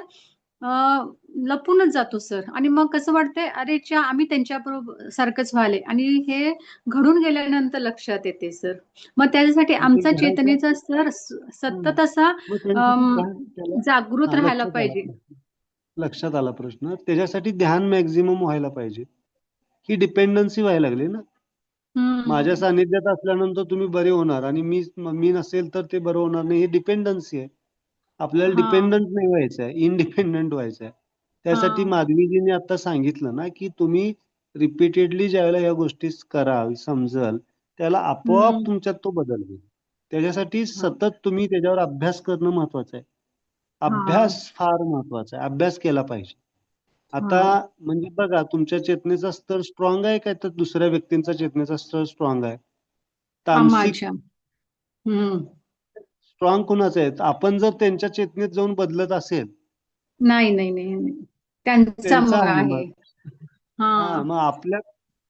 लपूनच जातो सर. आणि मग कसं वाटतंय, अरे च्या आम्ही त्यांच्या बरोबर सारखंच व्हायले, आणि हे घडून गेल्यानंतर लक्षात येते सर. मग त्याच्यासाठी आमचा चेतनेचा स्तर सतत असा जागृत राहायला पाहिजे. लक्षात आला प्रश्न. त्याच्यासाठी ध्यान मॅक्झिमम व्हायला पाहिजे. ही डिपेंडन्सी व्हायला लागली ना. माझ्या सानिध्यात असल्यानंतर तुम्ही बरे होणार आणि मी नसेल तर ते बरं होणार नाही. हे डिपेंडन्सी आहे. आपल्याला डिपेंडंट नाही व्हायचं आहे, इंडिपेंडंट व्हायचं आहे. त्यासाठी माधवीजींनी आता सांगितलं ना की तुम्ही रिपीटेडली ज्यावेळेला या गोष्टी कराल, समजल, त्याला आपोआप तुमच्यात तो बदल होईल. त्याच्यासाठी सतत तुम्ही त्याच्यावर अभ्यास करणं महत्वाचं आहे. अभ्यास फार महत्वाचा आहे. अभ्यास केला पाहिजे. आता हा म्हणजे बघा, तुमच्या चेतनेचा स्तर स्ट्रॉंग आहे काय, तर दुसऱ्या व्यक्तींचा चेतनेचा स्तर स्ट्रॉंग आहे? तामसिक माझ्या हम्म स्ट्रॉंग कुणाचे आहेत? आपण जर त्यांच्या चेतनेत जाऊन बदलत असेल, नाही नाही नाही नाही. त्यांचा त्यांचा मग आहे आहे. मग. हा मग आपल्या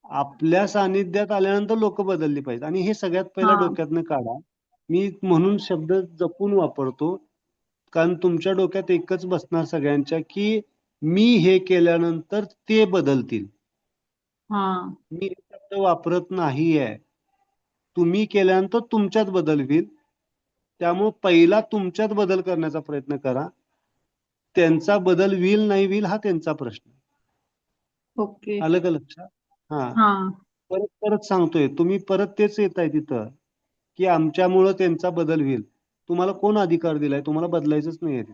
आपल्या सानिध्यात आल्यानंतर लोक बदलली पाहिजेत, आणि हे सगळ्यात पहिला हा डोक्यातनं काढा. मी म्हणून शब्द जपून वापरतो, कारण तुमच्या डोक्यात एकच बसणार सगळ्यांच्या, की मी हे केल्यानंतर ते बदलतील. हा मी हे शब्द वापरत नाहीये. तुम्ही केल्यानंतर तुमच्यात बदल होईल. त्यामुळे पहिला तुमच्यात बदल करण्याचा प्रयत्न करा. त्यांचा बदल होईल नाही होईल हा त्यांचा प्रश्न. ओके. आलं का लक्षात? हा. हा परत परत सांगतोय, तुम्ही परत तेच येत आहे तिथं, की आमच्यामुळं त्यांचा बदल होईल. तुम्हाला कोण अधिकार दिलाय? तुम्हाला बदलायचंच नाहीये तिथं.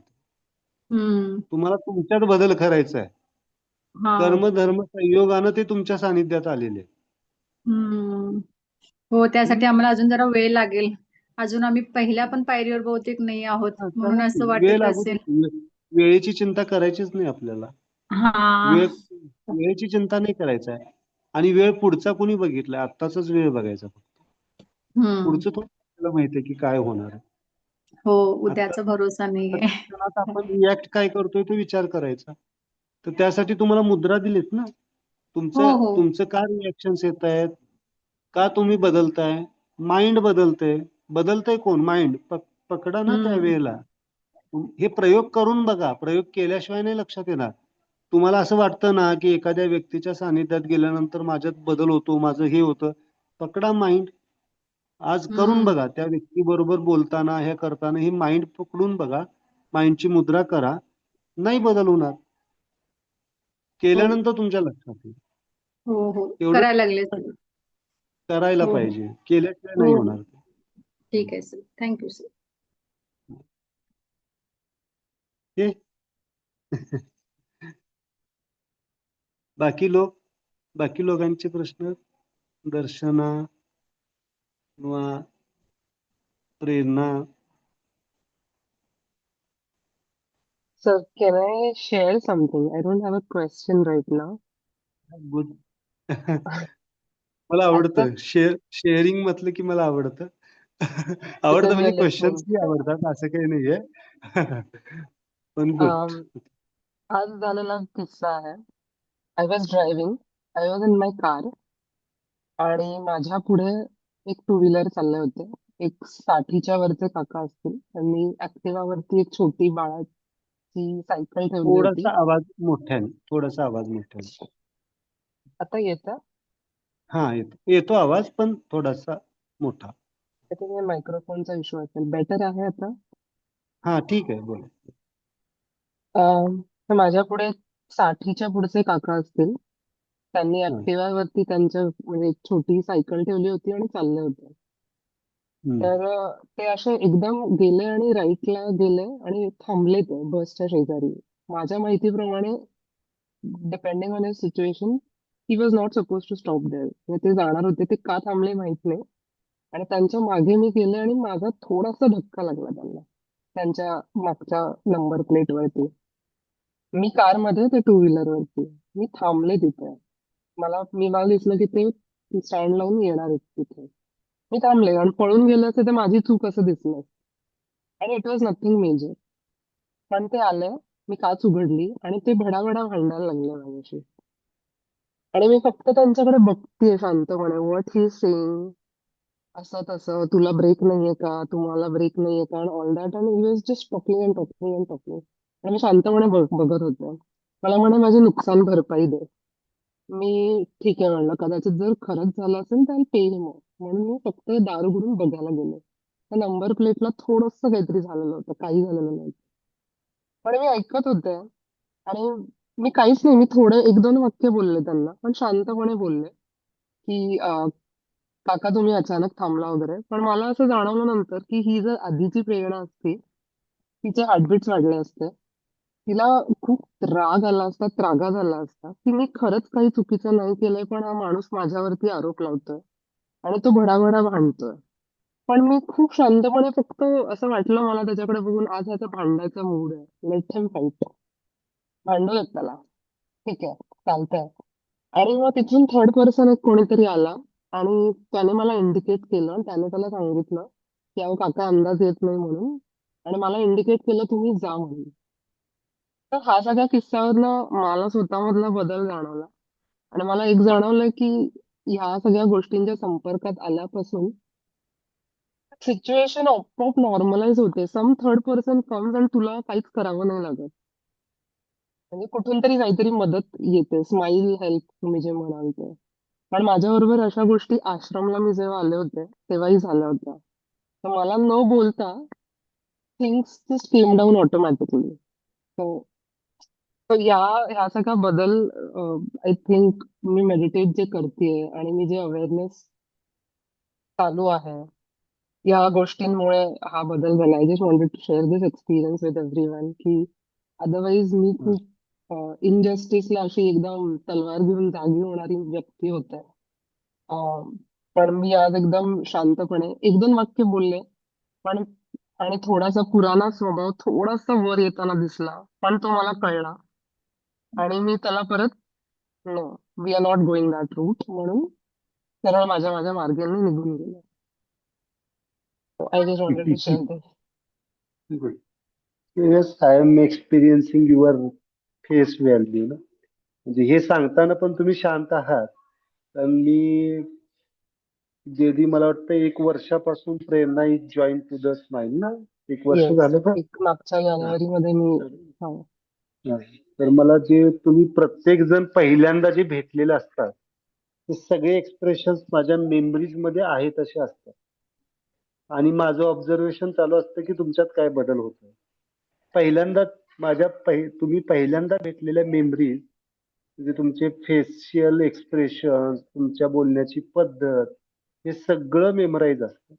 हम्म तुम्हाला तुमच्यात बदल करायचा आहे. हा कर्म धर्म संयोगानं ते तुमच्या सानिध्यात आलेले आहेत. हम्म हो, त्यासाठी हम्म? आम्हाला अजून जरा वेळ लागेल. अजून आम्ही पहिल्या पण पायरीवर बहुतेक नाही आहोत, हा, म्हणून करा असं की. वेळ वाटत लागू दे असेल. की. वेळेची चिंता करायचीच नाही आपल्याला. हा वेळ वेळेची चिंता नाही करायचं आहे. आणि वेळ पुढचा कोणी बघितलाय? आत्ताचाच वेळ बघायचा फक्त. हम्म पुढचं थोडं आपल्याला माहिती आहे की काय होणार आहे. हो, आता उद्याचा भरोसा नाहीये. क्षणात आपण रिॲक्ट काय करतोय तो विचार करायचा. तर त्यासाठी तुम्हाला मुद्रा दिलीत ना. हो तुमचं हो तुमचं का रिॲक्शन्स येत आहेत? का तुम्ही बदलताय? माइंड बदलते. बदलतंय कोण? माइंड. पकडा ना त्या हम्म वेळेला. हे प्रयोग करून बघा. प्रयोग केल्याशिवाय नाही लक्षात येणार. तुम्हाला असं वाटतं ना, की एखाद्या व्यक्तीच्या सानिध्यात गेल्यानंतर माझ्यात बदल होतो, माझं हे होतं. पकडा माइंड. आज करून हम्म बघा. त्या व्यक्तीबरोबर बोलताना, हे करताना ही माइंड पकडून बघा. माइंडची मुद्रा करा. नाही बदल होणार. हो केल्यानंतर तुमच्या लक्षात येईल. हो हो, एवढं करायला लागले सर. करायला हो पाहिजे. केल्याशिवाय हो नाही हो, होणार ते. ठीक आहे सर, थँक्यू सर. हे बाकी लोक बाकी लोकांचे प्रश्न, दर्शना किंवा प्रेरणा. So can I share something? I don't have a question right now. Good. मला आता आवडतं शेअरिंग म्हटलं की मला आवडतं. आवडतं because म्हणजे you're क्वेश्चन्स listening. बी आवडतात, असं काही नाहीये. पण गुड. Um, आज झालेला किस्सा आहे. I was driving. I was in my car आणि माझ्या पुढे एक टू व्हीलर चालले होते. एक 60च्या वरचे काका असतील. त्यांनी ऍक्टिवा वरती एक छोटी बाळाची सायकल ठेवली होती. थोडासा आवाज मोठ्याने. आता येतं. हा, येतो आवाज, पण थोडासा मोठा. ते मायक्रोफोनचा इश्यू असेल. बेटर आहे आता. हा, ठीक आहे, बोला. तर माझ्या पुढे 60च्या पुढचे काका असतील. त्यांनी हा. ऍक्टिव्हावरती त्यांच्या म्हणजे एक छोटी सायकल ठेवली होती आणि चालले होते. हम्म. तर ते असे एकदम गेले आणि राईटला गेले आणि थांबले ते बसच्या शेजारी. माझ्या माहितीप्रमाणे depending on situation he was not suppose to stop there. ते जाणार होते, ते का थांबले माहित नाही. आणि त्यांच्या मागे मी गेले आणि माझा थोडासा धक्का लागला त्यांना, त्यांच्या मागच्या नंबर प्लेट वरती. मी कारमध्ये, ते टू व्हीलर वरती. मी थांबले तिथे. मला दिसलं की ते स्टँड लावून येणार आहेत तिथे. मी थांबले आणि पळून गेले असते तर माझी चूक असं दिसलं असतं. आणि इट वॉज नथिंग मेजर. पण ते आले, मी काच उघडली आणि ते भडाभडा भांडायला लागले माझ्याशी. आणि मी फक्त त्यांच्याकडे बघतीये शांतपणे, व्हॉट ही सेइंग, असं तसं, तुला ब्रेक नाहीये का, तुम्हाला ब्रेक नाहीये का, ऑल दॅट. आणि he was just talking and talking and talking. आणि मी शांतपणे बघत होते. मला म्हणे माझी नुकसान भरपाई दे. मी ठीक आहे म्हणलं, कदाचित जर खरंच झालं असेल तर पेल मग. म्हणून मी फक्त दार उघडून बघायला गेले. त्या नंबर प्लेटला थोडंसं काहीतरी झालेलं होतं, काही झालेलं नाही. पण मी ऐकत होते आणि मी काहीच नाही, मी थोडे एक दोन वाक्य बोलले त्यांना, पण शांतपणे बोलले की काका तुम्ही अचानक थांबला वगैरे. पण मला असं जाणवलं नंतर की ही जर आधीची प्रेरणा असती, तिचे हार्टबीट्स वाढले असते, तिला खूप राग आला असता, त्रागा झाला असता की मी खरंच काही चुकीचं नाही केलंय, पण हा माणूस माझ्यावरती आरोप लावतोय आणि तो भडाभडा भांडतोय. पण मी खूप शांतपणे फक्त असं वाटलं मला त्याच्याकडे बघून, आज ह्याचा भांडायचा मूड आहे, लेट हिम फाईट, भांडूयात त्याला, ठीक आहे, चालतंय. आणि मग तिथून थर्ड पर्सन एक कोणीतरी आला आणि त्याने मला इंडिकेट केलं, त्याने त्याला सांगितलं की अहो काका अंदाज येत नाही म्हणून, आणि मला इंडिकेट केलं तुम्ही जा म्हणून. तर हा सगळ्या किस्सावरनं मला स्वतःमधला बदल जाणवला, आणि मला एक जाणवलं की ह्या सगळ्या गोष्टींच्या संपर्कात आल्यापासून सिच्युएशन आपोआप नॉर्मलाइज होते. सम थर्ड पर्सन कम्स आणि तुला काहीच करावं नाही लागत. म्हणजे कुठून तरी काहीतरी मदत येते, स्माइल हेल्प तुम्ही जे म्हणाल ते. पण माझ्याबरोबर अशा गोष्टी आश्रमला मी जेव्हा आले होते तेव्हाही झाल्या होत्या. तर मला न बोलता things just came down automatically. तर या ह्या सगळा बदल, आय थिंक मी मेडिटेट जे करतेय आणि मी जे अवेअरनेस चालू आहे या गोष्टींमुळे हा बदल झाला. I just wanted to share this experience with everyone की अदरवाईज मी खूप इनजस्टिसला अशी एकदम तलवार घेऊन जागी होणारी व्यक्ती होते. पण मी आज एकदम शांतपणे एक दोन वाक्य बोलले, पण आणि थोडासा पुराणा स्वभाव थोडासा वर येताना दिसला, पण तो मला कळला आणि मी त्याला परत no, we are not going that route म्हणून सरळ माझ्या माझ्या मार्गाने निघून गेलो. I just wanted to share this. Good. Yes, I am experiencing your face value ना. म्हणजे हे सांगताना पण तुम्ही शांत आहात. तर मी जेदी मला वाटतं 1 वर्षापासून Prerna is join to the smile ना, 1 वर्ष येस, झालं का? एक मागच्या जानेवारीमध्ये मी तर हा हा. तर मला जे तुम्ही प्रत्येक जण पहिल्यांदा जे भेटलेले असतात ते सगळे एक्सप्रेशन माझ्या मेमरीज मध्ये आहेत असे असतात, आणि माझं ऑब्झर्वेशन चालू असतं की तुमच्यात काय बदल होतोय. पहिल्यांदा तुम्ही पहिल्यांदा भेटलेल्या मेमरीज, म्हणजे तुमचे फेशियल एक्सप्रेशन, तुमच्या बोलण्याची पद्धत, हे सगळं मेमराईज असतं.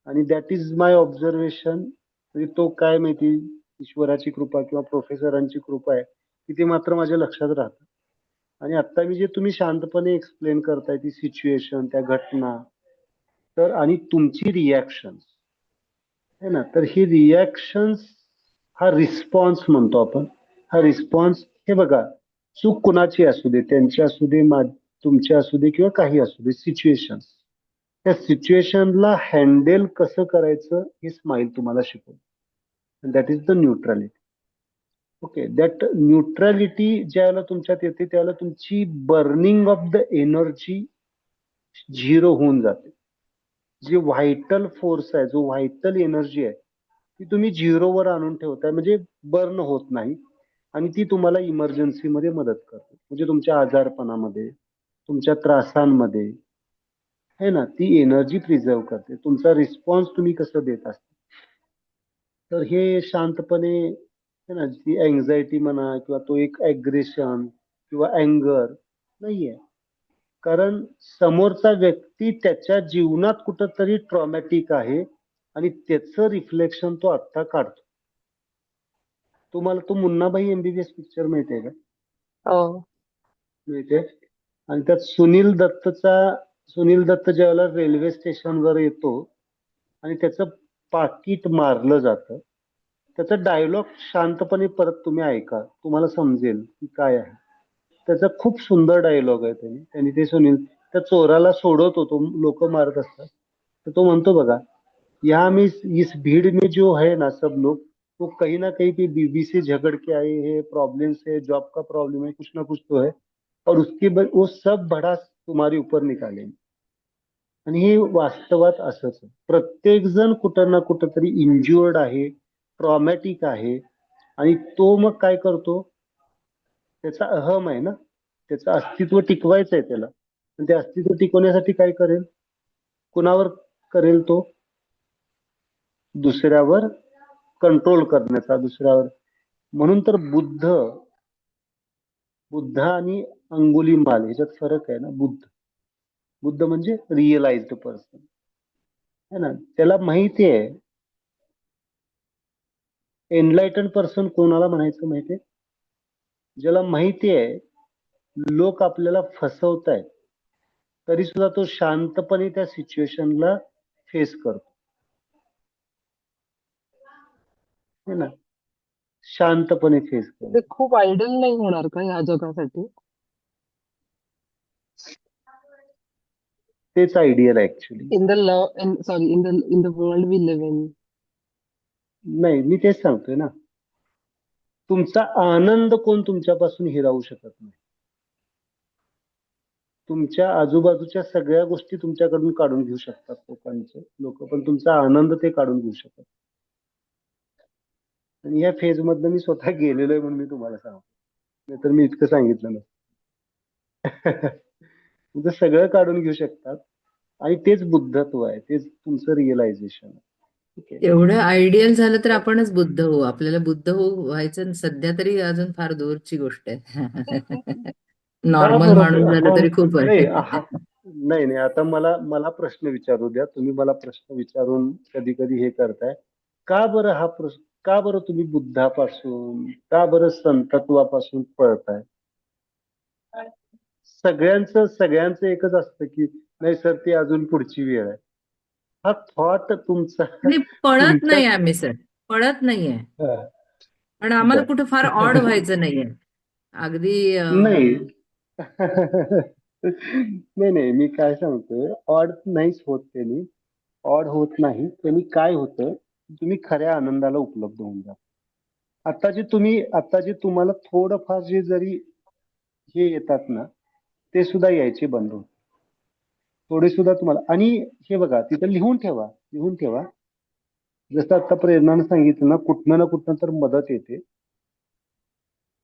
आणि दॅट इज माय ऑब्झर्वेशन. म्हणजे तो काय माहिती, ईश्वराची कृपा किंवा प्रोफेसरांची कृपा आहे की ते मात्र माझ्या लक्षात राहतं. आणि आता मी जे तुम्ही शांतपणे एक्सप्लेन करताय ती सिच्युएशन, त्या घटना, तर आणि तुमची रिॲक्शन है ना, तर ही रिॲक्शन्स, हा रिस्पॉन्स म्हणतो आपण. हा रिस्पॉन्स, हे बघा, चूक कुणाची असू दे, त्यांची असू दे, तुमची असू दे, किंवा काही असू दे, सिच्युएशन, त्या सिच्युएशनला हँडल कसं करायचं हे स्माइल तुम्हाला शिकवतो. That is the neutrality. Okay, that neutrality ज्यावेळेला तुमच्यात येते त्यावेळेला तुमची burning of the energy zero होऊन जाते. जी व्हायटल फोर्स आहे, जो व्हायटल एनर्जी आहे, ती तुम्ही झिरोवर आणून ठेवताय, म्हणजे बर्न होत नाही. आणि ती तुम्हाला इमर्जन्सीमध्ये मदत करते, म्हणजे तुमच्या आजारपणामध्ये, तुमच्या त्रासांमध्ये, है ना, ती एनर्जी प्रिझर्व करते. तुमचा रिस्पॉन्स तुम्ही कसं देत असता. तर हे शांतपणे, है ना, ती अँझायटी म्हणा किंवा तो एक ऍग्रेशन किंवा अँगर नाहीये. कारण समोरचा व्यक्ती त्याच्या जीवनात कुठंतरी ट्रॉमॅटिक आहे आणि त्याचं रिफ्लेक्शन तो आत्ता काढतो. तुम्हाला तो मुन्नाभाई एमबीबीएस पिक्चर माहितीये का? अं, माहितीये. आणि त्यात सुनील दत्त ज्यावेळेला रेल्वे स्टेशनवर येतो आणि त्याचं पाकीट मारलं जातं, त्याचा डायलॉग शांतपणे परत तुम्ही ऐका, तुम्हाला समजेल की काय आहे. त्याचा खूप सुंदर डायलॉग आहे. त्यांनी ते त्या चोराला सोडवतो, तो लोक मारत असतात, तर तो म्हणतो बघा, यहाँ में इस भीड़ में जो है ना सब लोग, वो कहीं ना कहीं पे बीवी से झगड़ के आए हैं, प्रॉब्लम्स है, जॉब का प्रॉब्लम है, कुछ ना कुछ तो है, और वो सब भड़ास तुम्हारे ऊपर निकालेंगे. आणि हे वास्तवात असंच आहे. प्रत्येक जण कुठं ना कुठं तरी इंज्युअर्ड आहे, ट्रॉमॅटिक आहे, आणि तो मग काय करतो, त्याचा अहम आहे ना, त्याचं अस्तित्व टिकवायचं आहे त्याला. आणि ते अस्तित्व टिकवण्यासाठी काय करेल, कुणावर करेल तो, दुसऱ्यावर कंट्रोल करण्याचा, दुसऱ्यावर. म्हणून तर बुद्ध आणि अंगुलीमाल ह्याच्यात फरक आहे ना. बुद्ध म्हणजे रिअलाइज्ड पर्सन, है ना, त्याला माहिती आहे. एनलायटन पर्सन कोणाला म्हणायचं माहितीये? ज्याला माहिती आहे लोक आपल्याला फसवतायत, तरी सुद्धा तो शांतपणे त्या सिच्युएशनला फेस करतो. है ना, शांतपणे फेस ते करायचं. खूप आयडियल नाही होणार का या जगासाठी? तेच ideal actually. In the sorry, in the world we live in. नाही, मी तेच सांगतोय ना, तुमचा आनंद कोण तुमच्यापासून हिरावू शकत नाही. तुमच्या आजूबाजूच्या सगळ्या गोष्टी तुमच्याकडून काढून घेऊ शकतात लोक, पण तुमचा आनंद ते काढून घेऊ शकतात. आणि या फेज मधनं मी स्वतः गेलेलो आहे म्हणून मी तुम्हाला सांगतो, नाहीतर मी इतकं सांगितलं नसतं. तुमचं सगळं काढून घेऊ शकतात आणि तेच बुद्धत्व आहे, तेच तुमचं रिअलायझेशन आहे. ठीक आहे. एवढं आयडियल झालं तर आपणच बुद्ध होऊ. आपल्याला बुद्ध व्हायचं सध्या तरी अजून फार दूरची गोष्ट आहे. का नॉर्मल माणूस बरं? झालं तरी खूप नाही आहे. नाही नाही, आता मला प्रश्न विचारू द्या. तुम्ही मला प्रश्न विचारून कधी कधी हे करताय. का बरं हा प्रश्न, का बरं तुम्ही बुद्धापासून, का बरं संतत्वापासून पळताय? सगळ्यांचं एकच असतं की नाही सर, ती अजून पुढची वेळ आहे. हा थॉट तुमचा नाही, पळत तुमच्या नाही आम्ही सर, पळत नाहीये. हा, पण आम्हाला बर. कुठं फार ऑड व्हायचं नाहीये. अगदी नाही. नाही नाही, मी काय सांगतोय, ऑड नाहीच होत त्यांनी, ऑड होत नाही त्यांनी. काय होतं, तुम्ही खऱ्या आनंदाला उपलब्ध होऊन जा. आता जे तुम्हाला थोडंफार जे जरी हे येतात ना, ते सुद्धा यायचे बंद होत. थोडे सुद्धा तुम्हाला, आणि हे बघा तिथं लिहून ठेवा, लिहून ठेवा. जसं आता प्रेरणानं सांगितलं ना, कुठनं ना कुठनं तर मदत येते.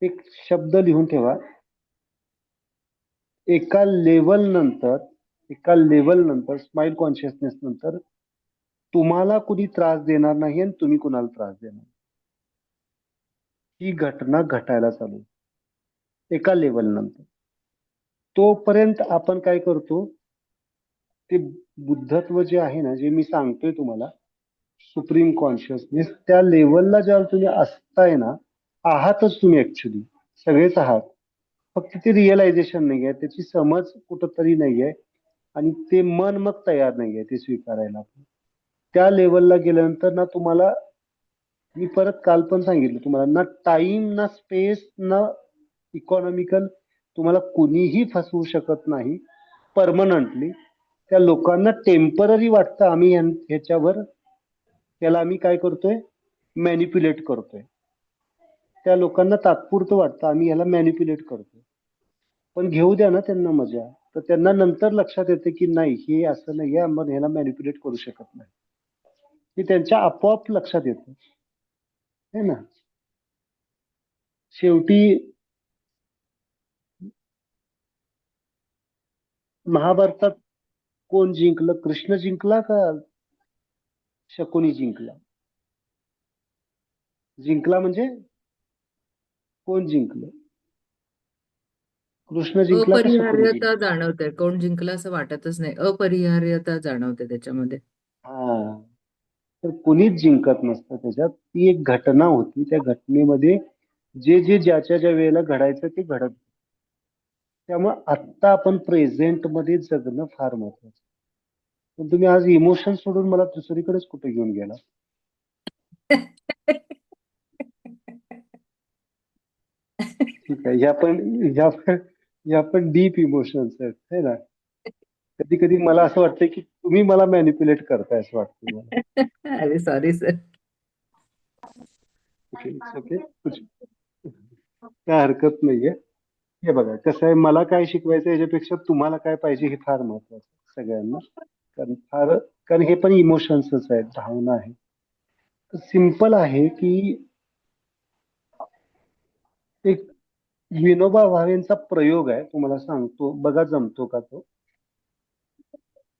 एक शब्द लिहून ठेवा. एका लेवल नंतर स्माइल कॉन्शियसनेस नंतर तुम्हाला कुणी त्रास देणार नाही आणि तुम्ही कुणाला त्रास देणार नाही. ही घटना घटायला चालू आहे. एका लेवल नंतर. तोपर्यंत आपण काय करतो, ते बुद्धत्व जे आहे ना, जे मी सांगतोय तुम्हाला, सुप्रीम कॉन्शियसनेस, त्या लेवलला जेव्हा तुम्ही असताय ना, आहातच तुम्ही ऍक्च्युली, सगळेच आहात. फक्त ते रिअलायझेशन नाही आहे, त्याची समज कुठंतरी नाही आहे, आणि ते मन मग तयार नाही आहे ते स्वीकारायला. त्या लेवलला गेल्यानंतर ना, तुम्हाला, मी परत काल पण सांगितलं तुम्हाला, ना टाइम ना स्पेस ना इकॉनॉमिकल, तुम्हाला कुणीही फसवू शकत नाही परमनंटली. त्या लोकांना टेम्पररी वाटतं आम्ही ह्याच्यावर, त्याला आम्ही काय करतोय, मॅनिप्युलेट करतोय. त्या लोकांना तात्पुरतं वाटतं आम्ही ह्याला मॅनिप्युलेट करतोय, पण घेऊ द्या ना त्यांना मजा. तर त्यांना नंतर लक्षात येते की नाही, हे असं नाही आहे, आपण ह्याला मॅनिप्युलेट करू शकत नाही. हे त्यांच्या आपोआप लक्षात येतं, है ना. शेवटी महाभारतात कोण जिंकलं, कृष्ण जिंकला का शकुनी जिंकला? जिंकला म्हणजे कोण जिंकलं, कृष्ण जिंकला का शकुनी अपरिहार्यता जिंकला? जाणवते. कोण जिंकलं असं वाटतच नाही. अपरिहार्यता जाणवते त्याच्यामध्ये. हा, तर कुणीच जिंकत नसतं त्याच्यात. ती एक घटना होती, त्या घटनेमध्ये जे ज्याच्या ज्या वेळेला घडायचं ते घडत. त्यामुळे आत्ता आपण प्रेझेंट मध्ये जगणं फार महत्वाचं. पण तुम्ही आज इमोशन सोडून मला दुसरीकडेच कुठे घेऊन गेला. ठीक आहे, ह्या पण डीप इमोशन्स आहेत, है ना. कधी कधी मला असं वाटतं की तुम्ही मला मॅनिप्युलेट करताय असं वाटतं मला. अरे सॉरी सर. ओके, काय हरकत नाहीये. हे बघा कसं आहे, मला काय शिकवायचं याच्यापेक्षा तुम्हाला काय पाहिजे हे फार महत्वाचं सगळ्यांना. कारण हे पण इमोशन्सच आहेत, भावना आहे. सिंपल आहे की एक विनोबा भावेंचा प्रयोग आहे, तुम्हाला सांगतो, बघा जमतो का तो.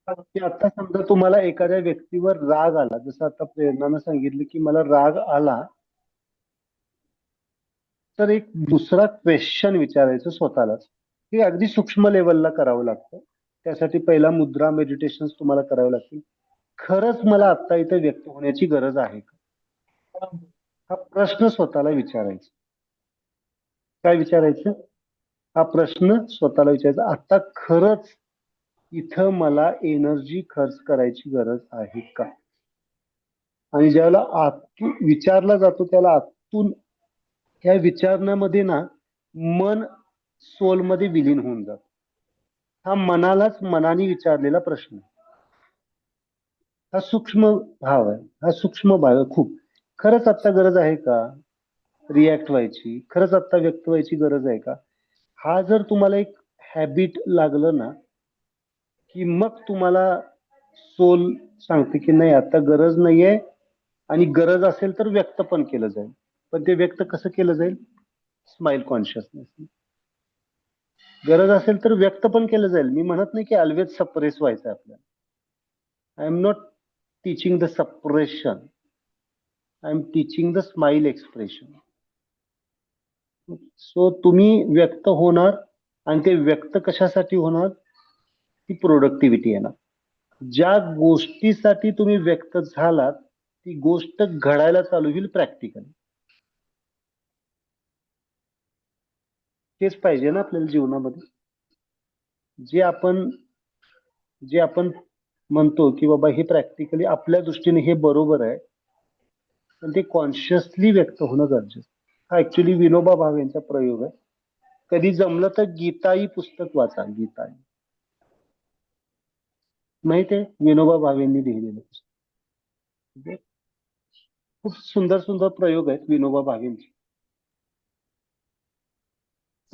की आता समजा तुम्हाला एखाद्या व्यक्तीवर राग आला, जसं आता प्रेरणानं सांगितलं की मला राग आला, तर एक दुसरा क्वेश्चन विचारायचं स्वतःलाच. हे अगदी सूक्ष्म लेवलला करावं लागतं. त्यासाठी पहिला मुद्रा मेडिटेशन तुम्हाला करावं लागतील. खरंच मला आता इथे व्यक्त होण्याची गरज आहे का, हा प्रश्न स्वतःला विचारायचा. काय विचारायचं, हा प्रश्न स्वतःला विचारायचा, आता खरंच इथं मला एनर्जी खर्च करायची गरज आहे का. आणि ज्याला आतून विचारला जातो त्याला आतून ह्या विचारण्यामध्ये ना मन सोलमध्ये विलीन होऊन जात. हा मनालाच मनाने विचारलेला प्रश्न आहे. हा सूक्ष्म भाव आहे, हा सूक्ष्म भाव आहे खूप. खरंच आता गरज आहे का रिॲक्ट व्हायची? खरंच आता व्यक्त व्हायची गरज आहे का? हा जर तुम्हाला एक हॅबिट लागलं ना की मग तुम्हाला सोल सांगते की नाही आता गरज नाहीये, आणि गरज असेल तर व्यक्त पण केलं जाईल. पण ते व्यक्त कसं केलं जाईल? Smile consciousness. गरज असेल तर व्यक्त पण केलं जाईल. मी म्हणत नाही की ऑलवेज सप्रेस व्हायचं आपल्याला. I am not teaching the suppression, I am teaching the smile expression. So तुम्ही व्यक्त होणार, आणि ते व्यक्त कशासाठी होणार? ती प्रोडक्टिव्हिटी येणार. ज्या गोष्टीसाठी तुम्ही व्यक्त झालात ती गोष्ट घडायला चालू होईल प्रॅक्टिकली. तेच पाहिजे ना आपल्याला जीवनामध्ये. जे आपण म्हणतो की बाबा हे प्रॅक्टिकली आपल्या दृष्टीने हे बरोबर आहे, पण ते कॉन्शियसली व्यक्त होणं गरजेचं. हा ऍक्च्युली विनोबा भावे यांचा प्रयोग आहे. कधी जमलं तर गीताई पुस्तक वाचा. गीताई माहित आहे, विनोबा भावेंनी लिहिलेलं पुस्तक. म्हणजे खूप सुंदर सुंदर प्रयोग आहेत विनोबा भावेंचे.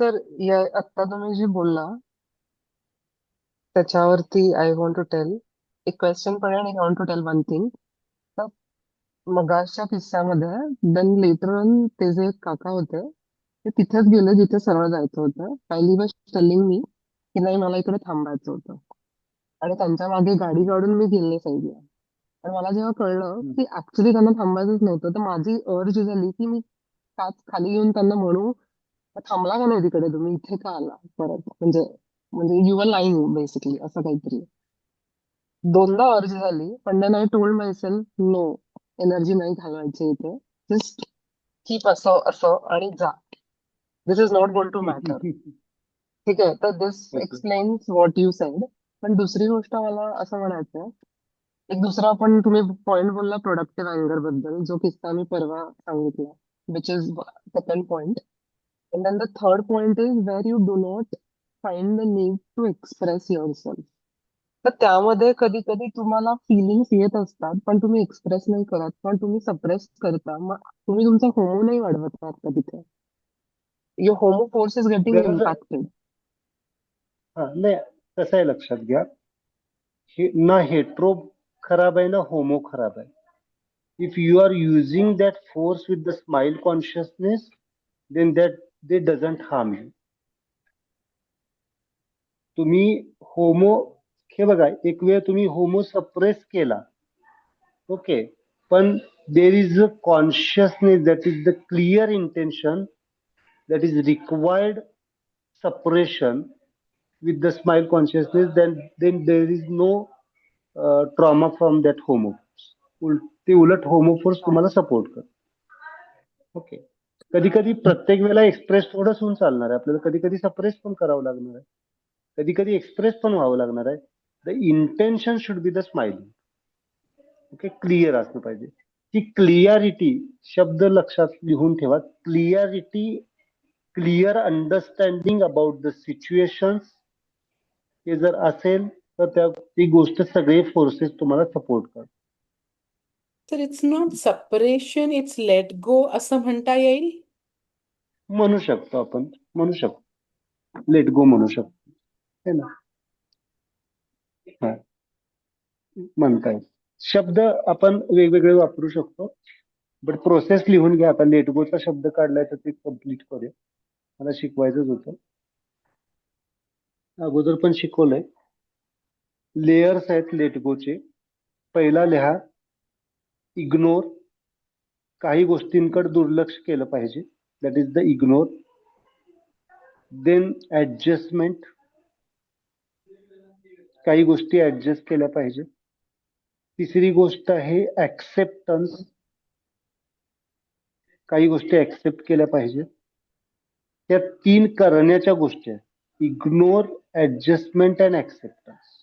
सर, या आत्ता तुम्ही जे बोलला त्याच्यावरती आय वॉन्ट टू टेल एक क्वेश्चन पण आहे आणि I want to tell one thing. तर मगाच्या किस्स्यामध्ये देन लेटर ऑन ते जे एक काका होते ते तिथेच गेले जिथे सरळ जायचं होतं. पहिली वॉज टेलिंग मी की नाही मला इकडे थांबायचं होतं, आणि त्यांच्या मागे गाडी काढून मी गेले साईडला. आणि मला जेव्हा कळलं की ऍक्च्युली त्यांना थांबायचंच नव्हतं, तर माझी अर्ज झाली की मी काच खाली येऊन त्यांना म्हणू, थांबला का नाही तिकडे, तुम्ही इथे का आला परत? म्हणजे म्हणजे यू आर लाईंग बेसिकली, असं काहीतरी. दोनदा अर्ज झाली, पण then I told myself no, energy नाही घालवायची इथे, जस्ट कीप असं असं आणि जा. This is not going to matter. ठीक आहे, तर this okay. Explains what you said. पण दुसरी गोष्ट मला असं म्हणायचं, एक दुसरा पण तुम्ही पॉइंट बोलला प्रोडक्टिव्ह अँगर बद्दल, जो किस्सा मी परवा सांगितला, which is second point. And then the third point is where you do not find the need to express yourself. तर त्यामध्ये कधी कधी तुम्हाला फिलिंग्स येत असतात पण तुम्ही एक्सप्रेस नाही करत, पण तुम्ही सप्रेस करता. मग तुम्ही तुमचा होमो नाही वाढवत आहात का तिथे? Your homo force is getting गरज इम्पॅक्टेड. हा नाही, कसं आहे लक्षात घ्या, ना हेट्रो खराब आहे ना होमो खराब आहे. If you are using that force with the smile consciousness, then they doesn't harm you. तुम्ही होमो, हे बघा, एक वेळ तुम्ही होमो सप्रेस केला, ओके, पण there is a consciousness, that is the clear intention, that is required separation with the smile consciousness, then there is no trauma from that homo force. ते उलट होमो फोर्स तुम्हाला support कर. Okay, कधी कधी प्रत्येक वेळेला express थोडंच होऊन चालणार आहे आपल्याला, कधी कधी सप्रेस पण करावं लागणार आहे, कधी कधी एक्सप्रेस पण व्हावं लागणार आहे. The intention should be the smiling. Okay, clear असलं पाहिजे. ती क्लिअरिटी शब्द लक्षात लिहून ठेवा. Clarity, clear understanding about the situations, हे जर असेल तर ती गोष्ट सगळे फोर्सेस तुम्हाला सपोर्ट करतात. तर it's not separation, it's let go असं म्हणता येईल. म्हणू शकतो आपण, म्हणू शकतो, लेट गो म्हणू शकतो, है ना. हा, म्हणता येईल. शब्द आपण वेगवेगळे वापरू शकतो, बट प्रोसेस लिहून घ्या. आता लेट गोचा शब्द काढलाय तर ते कम्प्लीट करूया, मला शिकवायचंच होतं, अगोदर पण शिकवलंय. लेयर्स आहेत लेट गोचे. पहिला लिहा इग्नोर, काही गोष्टींकडे दुर्लक्ष केलं पाहिजे, that is the ignore. Then adjustment, काही गोष्टी ऍडजस्ट केल्या पाहिजे. तिसरी गोष्ट आहे ऍक्सेप्टन्स, काही गोष्टी ऍक्सेप्ट केल्या पाहिजे. त्या 3 करण्याच्या गोष्टी आहेत, इग्नोर, ऍडजस्टमेंट अँड ऍक्सेप्टन्स.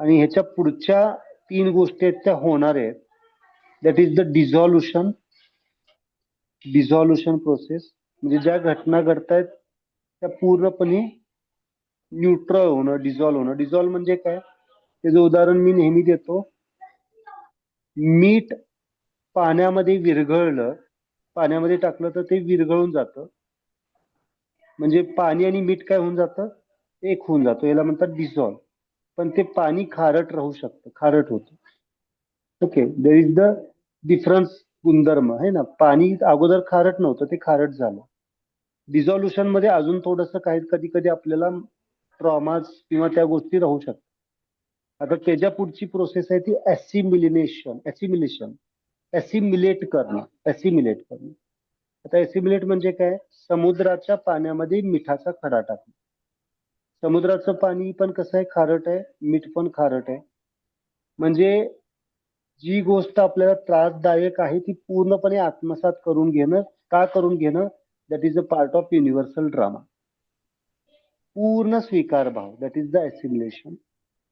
आणि ह्याच्या पुढच्या 3 गोष्टी आहेत त्या होणार आहेत. That is the dissolution process. म्हणजे ज्या घटना घडतायत त्या पूर्णपणे न्यूट्रल होणं, डिझॉल्व्ह म्हणजे काय? त्याचं उदाहरण मी नेहमी देतो. मीठ पाण्यामध्ये विरघळलं, पाण्यामध्ये टाकलं तर ते विरघळून जातं. म्हणजे पाणी आणि मीठ काय होऊन जातं? एक होऊन जातं. याला म्हणतात डिझॉल्व. पण ते पाणी खारट राहू शकतं, खारट होतं. Okay, there is the difference गुणधर्म आहे ना. पाणी अगोदर खारट नव्हतं, ते खारट झालं. डिझॉल्युशन मध्ये अजून थोडंसं काही कधी कधी आपल्याला ट्रॉमाज किंवा त्या गोष्टी राहू शकतात. आता त्याच्या पुढची प्रोसेस आहे ती ऍसिमिलेट करणं. आता ऍसिमिलेट म्हणजे काय? समुद्राच्या पाण्यामध्ये मिठाचा खडा टाकणं. समुद्राचं पाणी पण कसं आहे? खारट आहे, मीठ पण खारट आहे. म्हणजे जी गोष्ट आपल्याला त्रासदायक आहे ती पूर्णपणे आत्मसात करून घेणं. का करून घेणं? That is a part of universal drama. पूर्ण स्वीकार भाव, दॅट इज द ऍसिमिलेशन.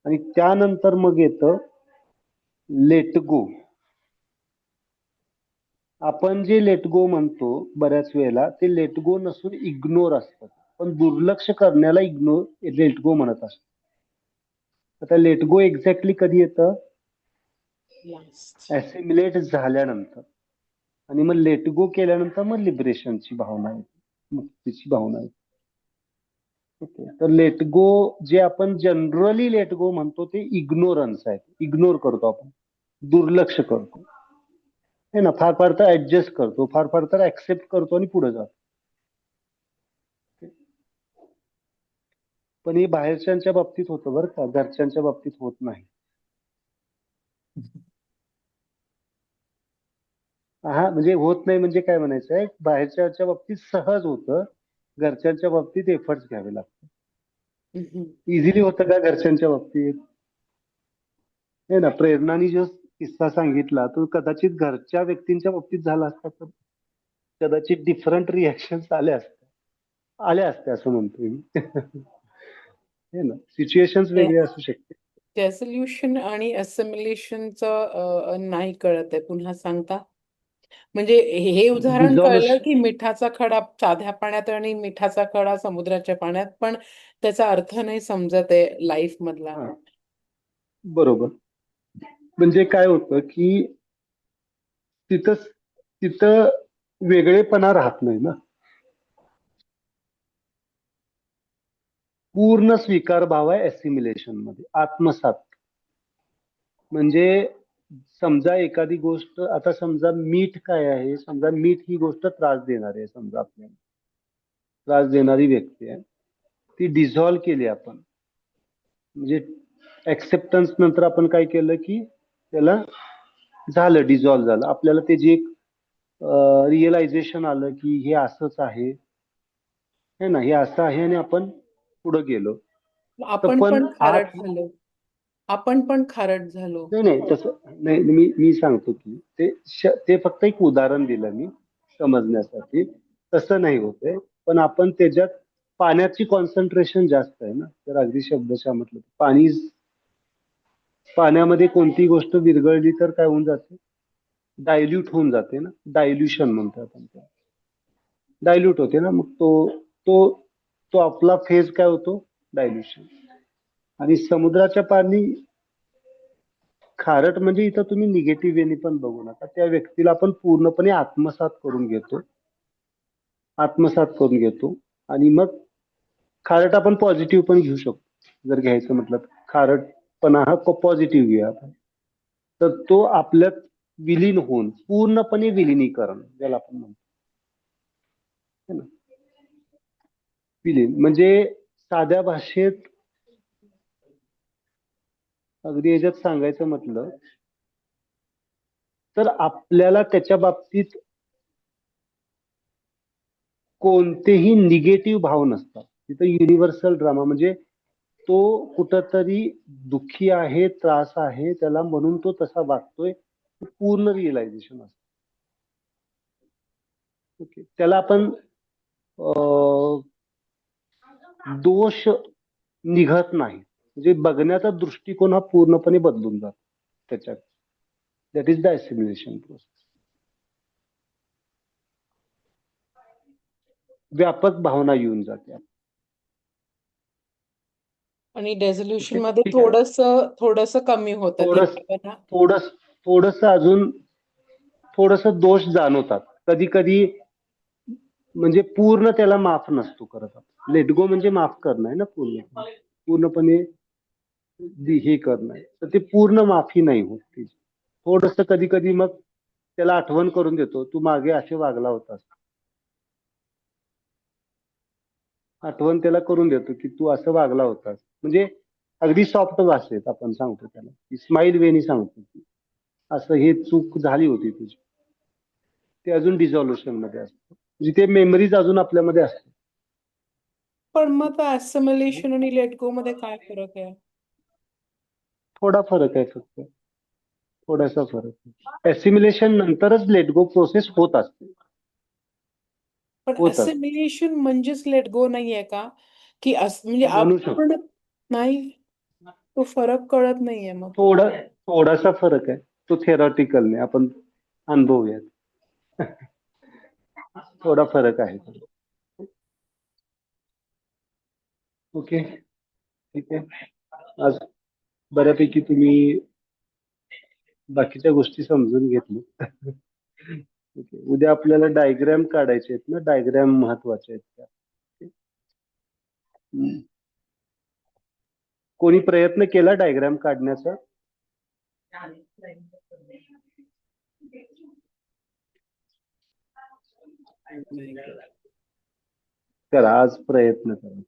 आणि त्यानंतर मग येतं लेट गो. आपण जे लेट गो म्हणतो बऱ्याच वेळेला, ते लेट गो नसून इग्नोर असतं. पण दुर्लक्ष करण्याला लेट गो म्हणत असतो. आता लेट गो एक्झॅक्टली कधी येतं? लास्ट. ऍसिमिलेट झाल्यानंतर. आणि मग लेट गो केल्यानंतर मग लिबरेशनची भावना येते, मुक्तीची भावना येते. ओके, तर लेट गो जे आपण जनरली लेट गो म्हणतो ते इग्नोरन्स आहे. इग्नोर करतो आपण, दुर्लक्ष करतो है ना. फार फार तर ऍडजस्ट करतो, फार फार तर ऍक्सेप्ट करतो आणि पुढे जातो. पण हे बाहेरच्यांच्या बाबतीत होतं बरं का, घरच्यांच्या बाबतीत होत नाही. हा, म्हणजे होत नाही म्हणजे काय म्हणायचंय? बाहेरच्या बाबतीत सहज होतं, घरच्यांच्या बाबतीत एफर्ट्स घ्यावे लागतात. हम्म. इझिली होतं का घरच्यांच्या बाबतीत? हे ना, प्रेरणाने जो किस्सा सांगितला तो कदाचित घरच्या व्यक्तींच्या बाबतीत झाला असता तर कदाचित डिफरंट रिॲक्शन्स आल्या असत्या असं म्हणतोय मी. हे ना, सिच्युएशन्स वेगळे असू शकते. डेसोल्युशन आणि असिमिलेशनचं नाही कळत आहे, पुन्हा सांगता? म्हणजे हे उदाहरण कळलं की मिठाचा खडा साध्या पाण्यात आणि मिठाचा खडा समुद्राच्या पाण्यात, पण त्याचा अर्थ नाही समजत आहे लाईफ मधला. हा, बरोबर. म्हणजे काय होतं की तिथं वेगळेपणा राहत नाही ना. पूर्ण स्वीकार भाव आहे ऍसिमिलेशन मध्ये, आत्मसात. म्हणजे समजा एखादी गोष्ट, आता समजा मीठ काय आहे, समजा मीठ ही गोष्ट त्रास देणारी आहे, समजा आपल्याला त्रास देणारी व्यक्ती आहे, ती डिझॉल्व केली आपण. म्हणजे ऍक्सेप्टन्स नंतर आपण काय केलं की त्याला झालं, डिझॉल्व झालं. आपल्याला त्याची एक रिअलायझेशन आलं की हे असंच आहे, हे ना, हे असं आहे, आणि आपण पुढे गेलो. आपण पण पण खारट झालो. आपण पण खारट झालो. नाही तसं नाही. मी सांगतो की ते फक्त एक उदाहरण दिलं मी समजण्यासाठी. तसं नाही होते, पण आपण त्याच्यात पाण्याची कॉन्सन्ट्रेशन जास्त आहे ना. तर अगदी शब्दशः म्हटलं पाण्यामध्ये कोणती गोष्ट विरघळली तर काय होऊन जाते? डायल्यूट होऊन जाते ना. डायल्युशन म्हणतो आपण त्याला. डायल्यूट होते ना. मग तो आपला फेज काय होतो? डायल्युशन. आणि समुद्राच्या पाणी खारट म्हणजे इथं तुम्ही निगेटिव्ह वेनी पण बघू नका. त्या व्यक्तीला आपण पूर्णपणे आत्मसात करून घेतो. आणि मग खारट आपण पॉझिटिव्ह पण घेऊ शकतो जर घ्यायचं म्हटलं तर. खारटपणा हा पॉझिटिव्ह घेऊया आपण. तर तो आपल्यात विलीन होऊन, पूर्णपणे विलिनीकरण ज्याला आपण म्हणतो, है ना. विलीन म्हणजे साध्या भाषेत अगदी याच्यात सांगायचं म्हटलं तर आपल्याला त्याच्या बाबतीत कोणतेही निगेटिव्ह भाव नसतात. तिथं युनिव्हर्सल ड्रामा म्हणजे तो कुठंतरी दुःखी आहे, त्रास आहे त्याला, म्हणून तो तसा वागतोय, पूर्ण रिअलायझेशन असतं. ओके, त्याला आपण दोष निघत नाही. म्हणजे बघण्याचा दृष्टिकोन हा पूर्णपणे बदलून जातो त्याच्यात. That is the assimilation process. व्यापक भावना येऊन जाते. आणि डेझोल्युशन ठीक मध्ये ठीक आहे. थोडस कमी होतं थोडस धीरभावना. थोडस थोडस अजून थोडस दोष जाणवतात कधी कधी, म्हणजे पूर्ण त्याला माफ नसतो करत. लेट गो म्हणजे माफ करणं आहे ना, पूर्णपणे हे करणं आहे. तर ते पूर्ण माफी नाही होत ती. थोडस कधी कधी मग त्याला आठवण करून देतो, तू मागे असे वागला होतास. आठवण त्याला करून देतो की तू असं वागला होतास. म्हणजे अगदी सॉफ्ट भाषेत आपण सांगतो त्याला, स्माइल वेनी सांगतो की असं हे चूक झाली होती तुझी. ते अजून डिझॉल्युशन मध्ये असतं, म्हणजे ते मेमरीज अजून आपल्यामध्ये असते. पण मग असिमिलेशन आणि लेट गो मध्ये काय फरक आहे? थोडा फरक आहे फक्त, थोडासा फरक आहे. असिमिलेशन नंतरच लेट गो प्रोसेस होत असते. पण होत असते असिमिलेशन म्हणजेच लेट गो नाहीये का? की म्हणजे म्हणू आपण शकतो. नाही, तो फरक कळत नाहीये मग. थोडासा फरक आहे, तो थेरॉटिकल नाही, आपण अनुभवूयात. थोडा फरक आहे. ओके, ठीक आहे. आज बऱ्यापैकी तुम्ही बाकीच्या गोष्टी समजून घेतल्या. ओके. उद्या आपल्याला डायग्राम काढायचे आहेत ना, डायग्राम महत्वाचे आहेत त्या. हम्म. कोणी प्रयत्न केला डायग्राम काढण्याचा? करा, आज प्रयत्न करा.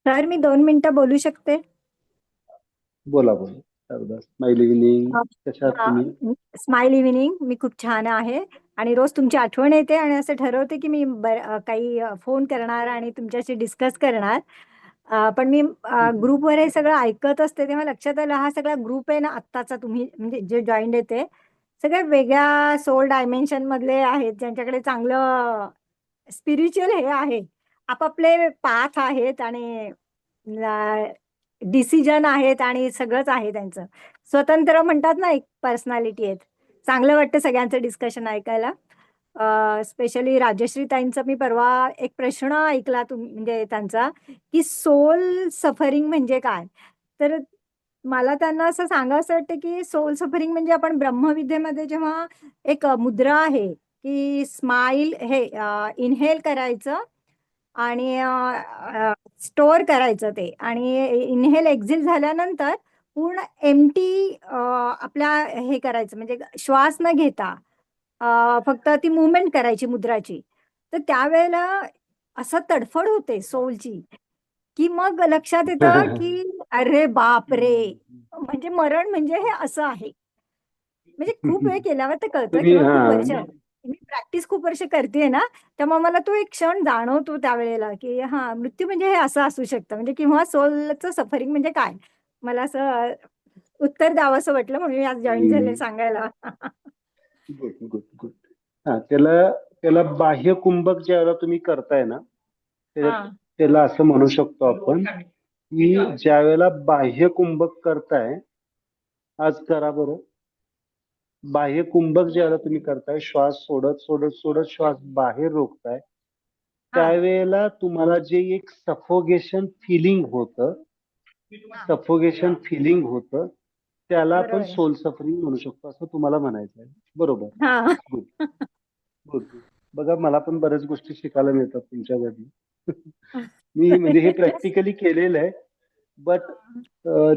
सर मी 2 मिनिटं बोलू शकते? बोला बोला. स्माइल इव्हिनिंग, कशा आहात तुम्ही? Smile evening. मी खूप छान आहे आणि रोज तुमची आठवण येते आणि असं ठरवते की मी काही फोन करणार आणि तुमच्याशी डिस्कस करणार. पण मी ग्रुपवर हे सगळं ऐकत असते तेव्हा लक्षात आलं हा सगळा ग्रुप आहे ना आत्ताचा, तुम्ही म्हणजे जे जॉईंड येते सगळ्या वेगळ्या सोल डायमेन्शन मधले आहेत, ज्यांच्याकडे चांगलं स्पिरिच्युअल हे आहे, आपापले पाथ आहेत आणि डिसिजन आहेत आणि सगळंच आहे त्यांचं. स्वतंत्र म्हणतात ना एक पर्सनॅलिटी आहेत. चांगलं वाटतं सगळ्यांचं डिस्कशन ऐकायला. स्पेशली राजश्री ताईंचा मी परवा एक प्रश्न ऐकला म्हणजे त्यांचा, की सोल सफरिंग म्हणजे काय. तर मला त्यांना असं सांगावं वाटतं की सोल सफरिंग म्हणजे आपण ब्रह्मविद्येमध्ये जेव्हा एक मुद्रा आहे की स्माइल, हे इनहेल करायचं आणि स्टोअर करायचं ते, आणि इनहेल एक्झिल झाल्यानंतर पूर्ण एम्प्टी आपल्या हे करायचं, म्हणजे श्वास न घेता फक्त ती मुवमेंट करायची मुद्राची. तर त्यावेळेला असं तडफड होते सोलची, की मग लक्षात येतं की अरे बाप रे, म्हणजे मरण म्हणजे हे असं आहे. म्हणजे खूप वेळ केल्यावर ते कळतं, तुम्ही किंवा खूप वर्ष हा मी प्रॅक्टिस खूप वर्ष करते ना, त्यामुळे मला तो एक क्षण जाणवतो त्यावेळेला की हा मृत्यू म्हणजे हे असं असू शकतं, म्हणजे किंवा सोलचं सफरिंग म्हणजे काय. मला असं उत्तर द्यावं असं वाटलं, म्हणून मी आज जॉईन झाले सांगायला. Good good good. हा, त्याला त्याला बाह्य कुंभक ज्यावेळेला तुम्ही करताय ना, हा त्याला असं म्हणू शकतो आपण की ज्या वेळेला बाह्य कुंभक करताय, आज करा बरं. बाह्य कुंभक ज्यावेळेला तुम्ही करताय, श्वास सोडत सोडत सोडत श्वास बाहेर रोखताय, त्यावेळेला तुम्हाला जे एक सफोगेशन फिलिंग होतं, त्याला आपण बरोबर आहे. सोल सफरिंग म्हणू शकतो, असं तुम्हाला म्हणायचं आहे. बरोबर. हा गुड गुड गुड. बघा, मला पण बऱ्याच गोष्टी शिकायला मिळतात तुमच्याकडून. मी म्हणजे हे प्रॅक्टिकली केलेलं आहे, but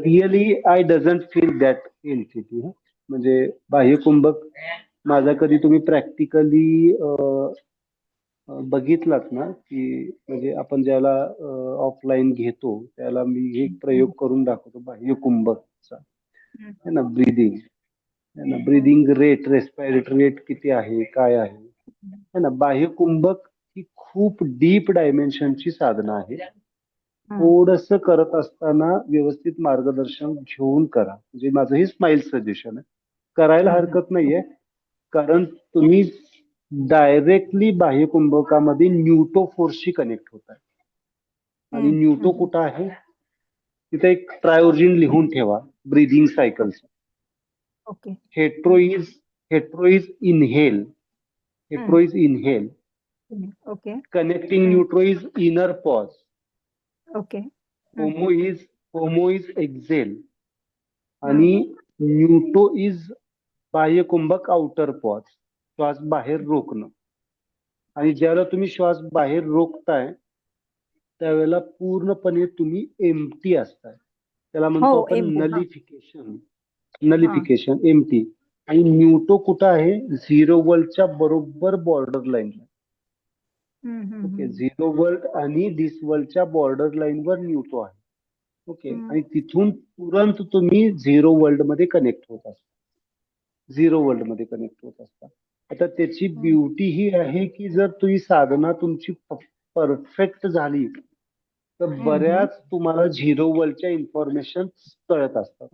really I doesn't feel that entity. म्हणजे बाह्य कुंभक माझा कधी तुम्ही प्रॅक्टिकली बघितलात ना, की म्हणजे आपण ज्याला ऑफलाईन घेतो त्याला मी हे प्रयोग करून दाखवतो बाह्य कुंभकचा, है ना, ब्रीदिंग, है ना, ब्रीदिंग रेट, रेस्पिरेटरी रेट किती आहे, काय आहे, है ना. बाह्य कुंभक ही खूप डीप डायमेन्शनची साधना आहे. थोडस करत असताना व्यवस्थित मार्गदर्शन घेऊन करा, म्हणजे माझं हे स्माइल सजेशन आहे. करायला हरकत नाहीये, कारण तुम्ही डायरेक्टली बाह्य कुंभकामध्ये न्यूटो फोर्सशी कनेक्ट होत आहे. आणि न्यूटो कुठं आहे? तिथे एक ट्रायोजिन लिहून ठेवा breathing cycles. Okay. Hetero is inhale. Hetero is inhale. Okay. Connecting neutro is inner pause. Okay. Homo is exhale. आणि न्यूटो इज बाह्य कुंभक आउटर पॉज. श्वास बाहेर रोखणं. आणि ज्यावेळेला तुम्ही श्वास बाहेर रोखताय त्यावेळेला पूर्णपणे तुम्ही एम्प्टी असताय. त्याला म्हणतो हो, आपण empty. हा. नलिफिकेशन एम्प्टी. आणि न्यूटो कुठं आहे? 0 वर्ल्डच्या बरोबर बॉर्डर लाईनला. ओके, 0 वर्ल्ड आणि दिस वर्ल्डच्या बॉर्डर लाईनवर न्यूटो आहे. ओके, आणि तिथून तुरंत तुम्ही 0 वर्ल्ड मध्ये कनेक्ट होत असता. 0 वर्ल्ड मध्ये कनेक्ट होत असता. आता त्याची ब्युटी ही आहे की जर तुम्ही साधना तुमची परफेक्ट झाली तर बऱ्याच तुम्हाला 0 वर्ल्डच्या इन्फॉर्मेशन कळत असतात.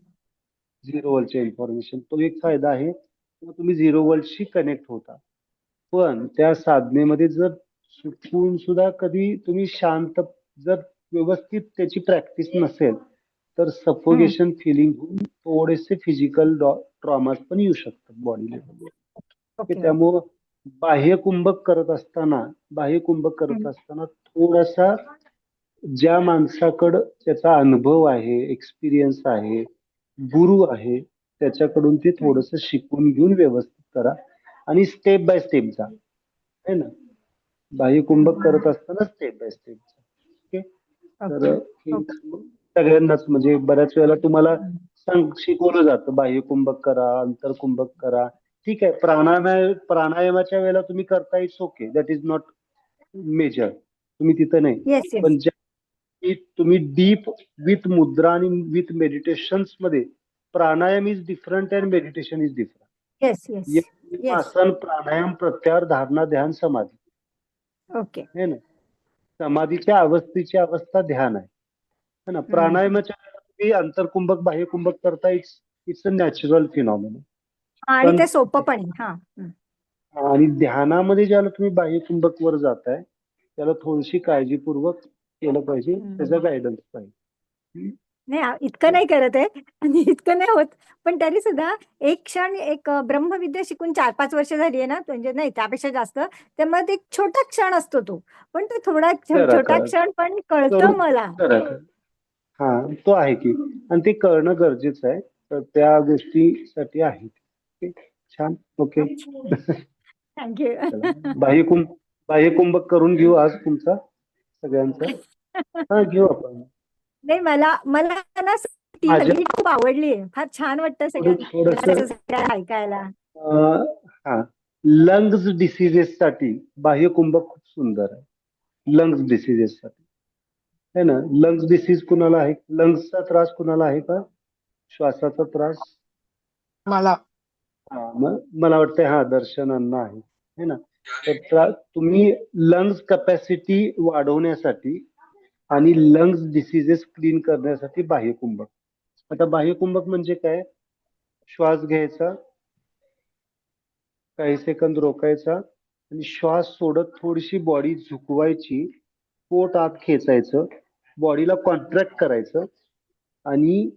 0 वर्ल्डच्या इन्फॉर्मेशन तो एक फायदा आहे. तुम्ही 0 वर्ल्डशी कनेक्ट होता. पण त्या साधनेमध्ये जर चुकून सुद्धा कधी तुम्ही शांत जर व्यवस्थित त्याची प्रॅक्टिस नसेल तर सफोकेशन फिलिंग होऊन थोडेसे फिजिकल ट्रॉमास पण येऊ शकतात बॉडी लेवलवर. ओके. त्यामुळं बाह्य कुंभक करत असताना थोडासा ज्या माणसाकडं त्याचा अनुभव आहे, एक्सपिरियन्स आहे, गुरु आहे, त्याच्याकडून ते थोडस शिकून घेऊन व्यवस्थित करा आणि स्टेप बाय स्टेप जा. है ना? बाह्य कुंभक करत असताना स्टेप बाय स्टेप जा. ओके, तर हे सगळ्यांनाच म्हणजे बऱ्याच वेळेला तुम्हाला शिकवलं जातं बाह्य कुंभक करा, अंतरकुंभक करा. ठीक आहे, प्राणायामाच्या वेळेला तुम्ही करता it's okay, that is not major. तुम्ही तिथं नाही. Yes, yes. पण तुम्ही डीप विथ मुद्रा आणि विथ मेडिटेशन मध्ये pranayama is different and meditation is different. Yes, yes. Asana, pranayama, प्रत्याहार, धारणा, ध्यान, समाधी. ओके. है ना? समाधीच्या अवस्थेची अवस्था ध्यान आहे. है ना? प्राणायामाच्या तुम्ही अंतरकुंभक बाह्य कुंभक करता इट्स अ नॅचरल फिनॉमिना. आणि ते सोपं पण आहे. हा. आणि ध्यानामध्ये ज्याला तुम्ही बाह्य कुंभक वर जाताय त्याला थोडीशी काळजीपूर्वक केलं पाहिजे, त्याचा गायडन्स पाहिजे. नाही, इतकं नाही करत आहे आणि इतकं नाही होत, पण तरी सुद्धा एक क्षण एक ब्रह्मविद्या शिकून 4-5 वर्ष झाली आहे ना, म्हणजे नाही त्यापेक्षा जास्त. त्यामुळे ते एक छोटा क्षण असतो तो, पण तो थोडा छोटा क्षण पण कळतं मला. हा, तो आहे की, आणि ते कळणं गरजेचं आहे. तर त्या गोष्टीसाठी आहे. छान. Okay, thank you. बाह्य कुंभक करून घेऊ आज तुमचा सगळ्यांचा. हा, घेऊ आपण. नाही, मला ना ती खूप आवडली आहे. फार छान वाटतं सगळ्यांना ऐकायला. हा, लंग्स डिसिजेस साठी बाह्य कुंभक खूप सुंदर आहे. लंग्स डिसिजेस साठी, है ना? लंग्स डिसीज कुणाला आहे? लंग्सचा त्रास कुणाला आहे का? श्वासाचा त्रास मला मला वाटतं दर्शनांना आहे, है ना? तर तुम्ही लंग्स कॅपॅसिटी वाढवण्यासाठी आणि लंग्स डिसिजेस क्लीन करण्यासाठी बाह्य कुंभक. आता बाह्य कुंभक म्हणजे काय? श्वास घ्यायचा, काही सेकंद रोकायचा आणि श्वास सोडत थोडीशी बॉडी झुकवायची, पोट आत खेचायचं, बॉडीला कॉन्ट्रॅक्ट करायचं आणि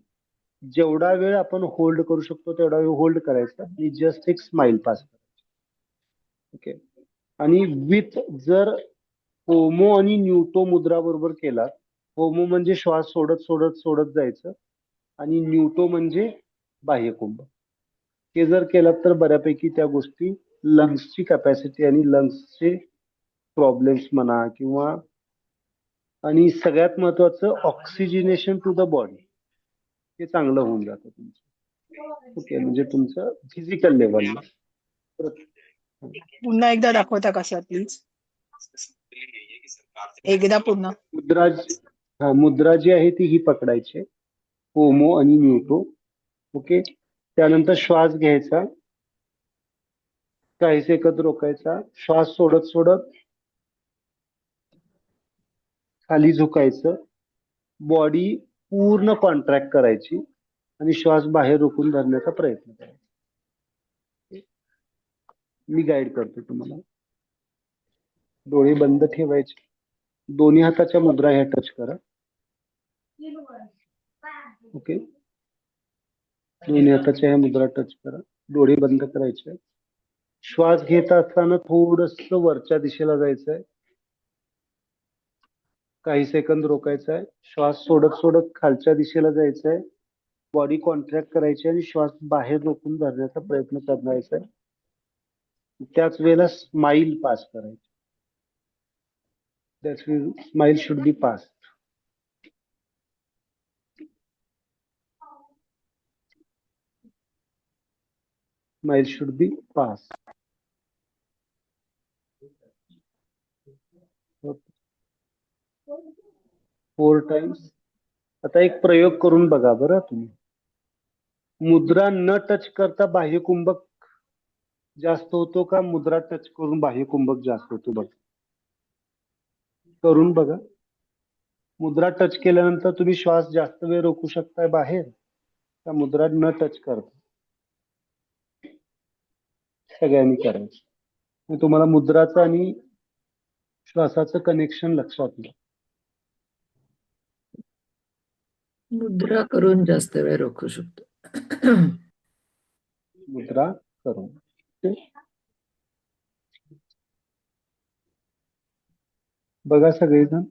जेवढा वेळ आपण होल्ड करू शकतो तेवढा वेळ होल्ड करायचा आणि जस्ट एक स्माइल पास करायची. ओके, आणि विथ जर होमो आणि न्यूटो मुद्रा बरोबर केला, होमो म्हणजे श्वास सोडत सोडत सोडत जायचं आणि न्यूटो म्हणजे बाह्य कुंभक, हे जर केलं तर बऱ्यापैकी त्या गोष्टी लंग्सची कॅपॅसिटी आणि लंग्सचे प्रॉब्लेम्स म्हणा किंवा, आणि सगळ्यात महत्वाचं ऑक्सिजनेशन टू द बॉडी हे चांगलं होऊन जातं तुमचं. ओके, म्हणजे तुमचं फिजिकल लेवलला. पुन्हा एकदा दाखवता का सर प्लीज? एकदा पुन्हा. मुद्रा जी आहे ती ही पकडायची, होमो आणि न्यूटो. ओके, त्यानंतर श्वास घ्यायचा, काही सेकंद रोकायचा, श्वास सोडत सोडत खाली झुकायचं, बॉडी पूर्ण कॉन्ट्रॅक्ट करायची आणि श्वास बाहेर रोखून धरण्याचा प्रयत्न करायचा. मी गाईड करतो तुम्हाला. डोळे बंद ठेवायचे, दोन्ही हाताच्या मुद्रा ह्या टच करा. ओके. दोन्ही हाताच्या ह्या मुद्रा टच करा. डोळे बंद करायचे. श्वास घेत असताना थोडस वरच्या दिशेला जायचंय. काही सेकंद रोकायचा आहे. श्वास सोडत सोडत खालच्या दिशेला जायचंय. बॉडी कॉन्ट्रॅक्ट करायची आणि श्वास बाहेर रोखून धरण्याचा प्रयत्न करायचा आहे. त्याच वेळेला स्माइल पास करायची. That smile should be passed. Smile should be passed. 4 times. आता एक प्रयोग करून बघा बरं तुम्ही. मुद्रा न टच करता बाह्य कुंभक जास्त होतो का मुद्रा टच करून बाह्य कुंभक जास्त होतो बघा. करून बघा. मुद्रा टच केल्यानंतर तुम्ही श्वास जास्त वेळ रोखू शकताय बाहेर का मुद्रा न टच करता. सगळ्यांनी करायचं. मग तुम्हाला मुद्राचं आणि श्वासाचं कनेक्शन लक्षात येईल. मुद्रा करून जास्त वेळ रोखू शकतो. मुद्रा करून. बघा सगळेजण.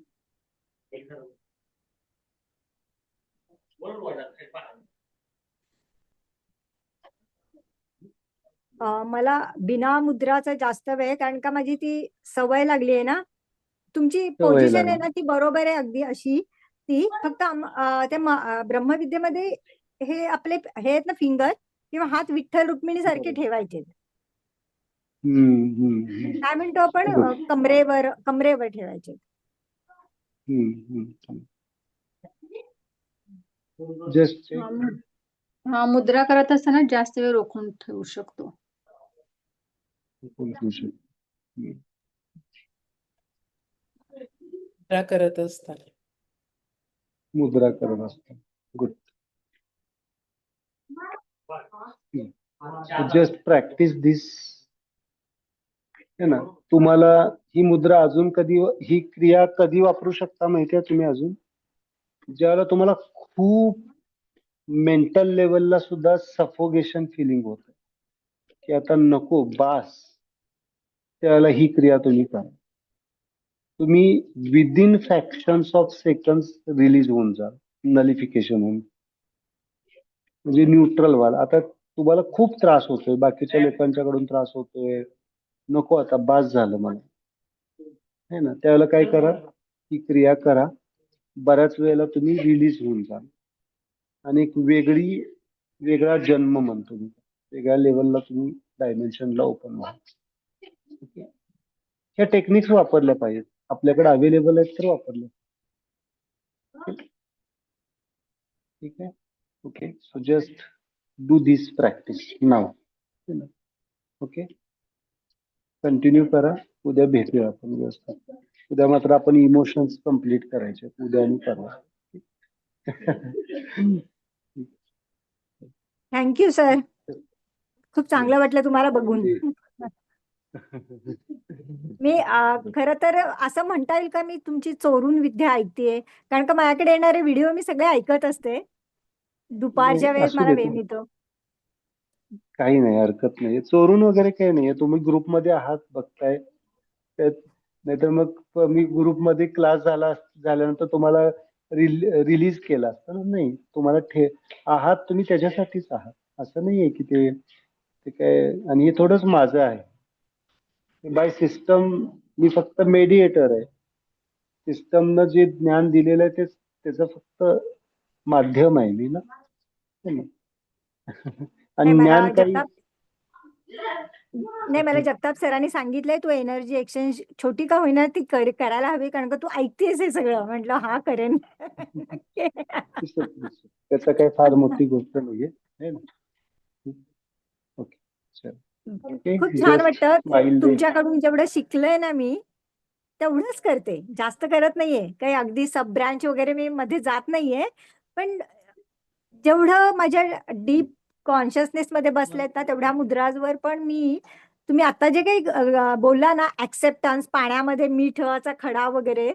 मला बिना मुद्राचा जास्त वेळ, कारण का माझी ती सवय लागली आहे ना. तुमची सवय पोझिशन आहे लागली. ना ती बरोबर आहे अगदी अशी ती. फक्त त्या ब्रह्मविद्येमध्ये हे आपले हे आहेत ना फिंगर किंवा हात विठ्ठल रुक्मिणी सारखे बरोबर. ठेवायचे. हम्म. काय म्हणतो आपण Good. कमरेवर ठेवायचे. जस्ट हा, मुद्रा करत असताना जास्त वेळ रोखून ठेवू शकतो. मुद्रा करत असताना. मुद्रा करत असतो. गुड. जस्ट प्रॅक्टिस दिस. है ना. तुम्हाला ही मुद्रा अजून कधी, ही क्रिया कधी वापरू शकता माहितीये तुम्ही अजून, ज्यावेळेला तुम्हाला खूप मेंटल लेवलला सुद्धा सफोगेशन फिलिंग होतं की आता नको बास, त्यावेळेला ही क्रिया तुम्ही करा. तुम्ही within fractions of seconds release होऊन जा, नलिफिकेशन होऊन, म्हणजे न्यूट्रल व्हाल. आता तुम्हाला खूप त्रास होतोय, बाकीच्या लोकांच्याकडून त्रास होतोय, नको आता बास झालं मला, है ना. त्यावेळेला काय करा, ही क्रिया करा. बऱ्याच वेळेला तुम्ही रिलीज होऊन जा आणि एक वेगळा जन्म म्हणतो मी, वेगळ्या लेवलला तुम्ही डायमेन्शनला ओपन व्हा. ह्या टेक्निक्स वापरल्या पाहिजेत, आपल्याकडे अवेलेबल आहेत तर वापरल्या. ठीक आहे. Okay. So just do this practice now. Okay. Continue करा. उद्या भेटूया आपण व्यवस्थित. उद्या मात्र आपण इमोशन्स कम्प्लीट करायचे, उद्या आणि परवा. Thank you sir. खूप चांगलं वाटलं तुम्हाला बघून. मी खरं तर असं म्हणता येईल का मी तुमची चोरून विद्या ऐकतेय, कारण का माझ्याकडे येणारे व्हिडिओ मी सगळे ऐकत असते. दुपारच्या वेळेस असू मला दे. वेळ मिळतो. काही नाही, हरकत नाही. चोरून वगैरे काही नाहीये. तुम्ही ग्रुपमध्ये आहात बघताय, नाहीतर मग मी ग्रुपमध्ये क्लास झाल्यानंतर तुम्हाला रिलीज केला असता ना. नाही, तुम्हाला आहात तुम्ही त्याच्यासाठीच आहात. असं नाहीये की ते काय. आणि हे थोडंच माझं आहे. बाय सिस्टम मी फक्त मेडिएटर आहे. सिस्टमनं जे ज्ञान दिलेलं आहे त्याचं फक्त माध्यम आहे मी ना. आणि ज्ञान काही नाही, मला जगताप सरांनी सांगितलंय तू एनर्जी एक्सचेंज छोटी का होईना ती करायला हवी, कारण का तू ऐकतेस हे सगळं. म्हटलं हा करेन. त्याचं काही फार मोठी गोष्ट नाहीये. ओके. खूप छान वाटतं. तुमच्याकडून जेवढं शिकलंय ना मी तेवढंच करते, जास्त करत नाहीये. काही अगदी सब ब्रँच वगैरे मी मध्ये जात नाहीये, पण जेवढं माझ्या डीप कॉन्शियसनेस मध्ये बसलेत ना तेवढ्या मुद्रांवर पण मी, तुम्ही आता जे काही बोलला ना, ऍक्सेप्टन्स, पाण्यामध्ये मिठाचा खडा वगैरे,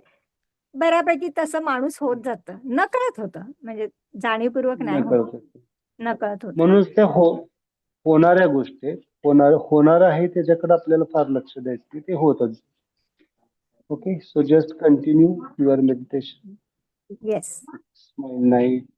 बऱ्यापैकी तसं माणूस होत जातं, नकळत होतं, म्हणजे जाणीवपूर्वक नाही नाही होत, कळत. नकळत होतं. म्हणूनच त्या होणाऱ्या गोष्टी आहेत. होणार आहे त्याच्याकडे आपल्याला फार लक्ष द्यायचं, ते होतच. Okay, so just continue your meditation. Yes. Smile night.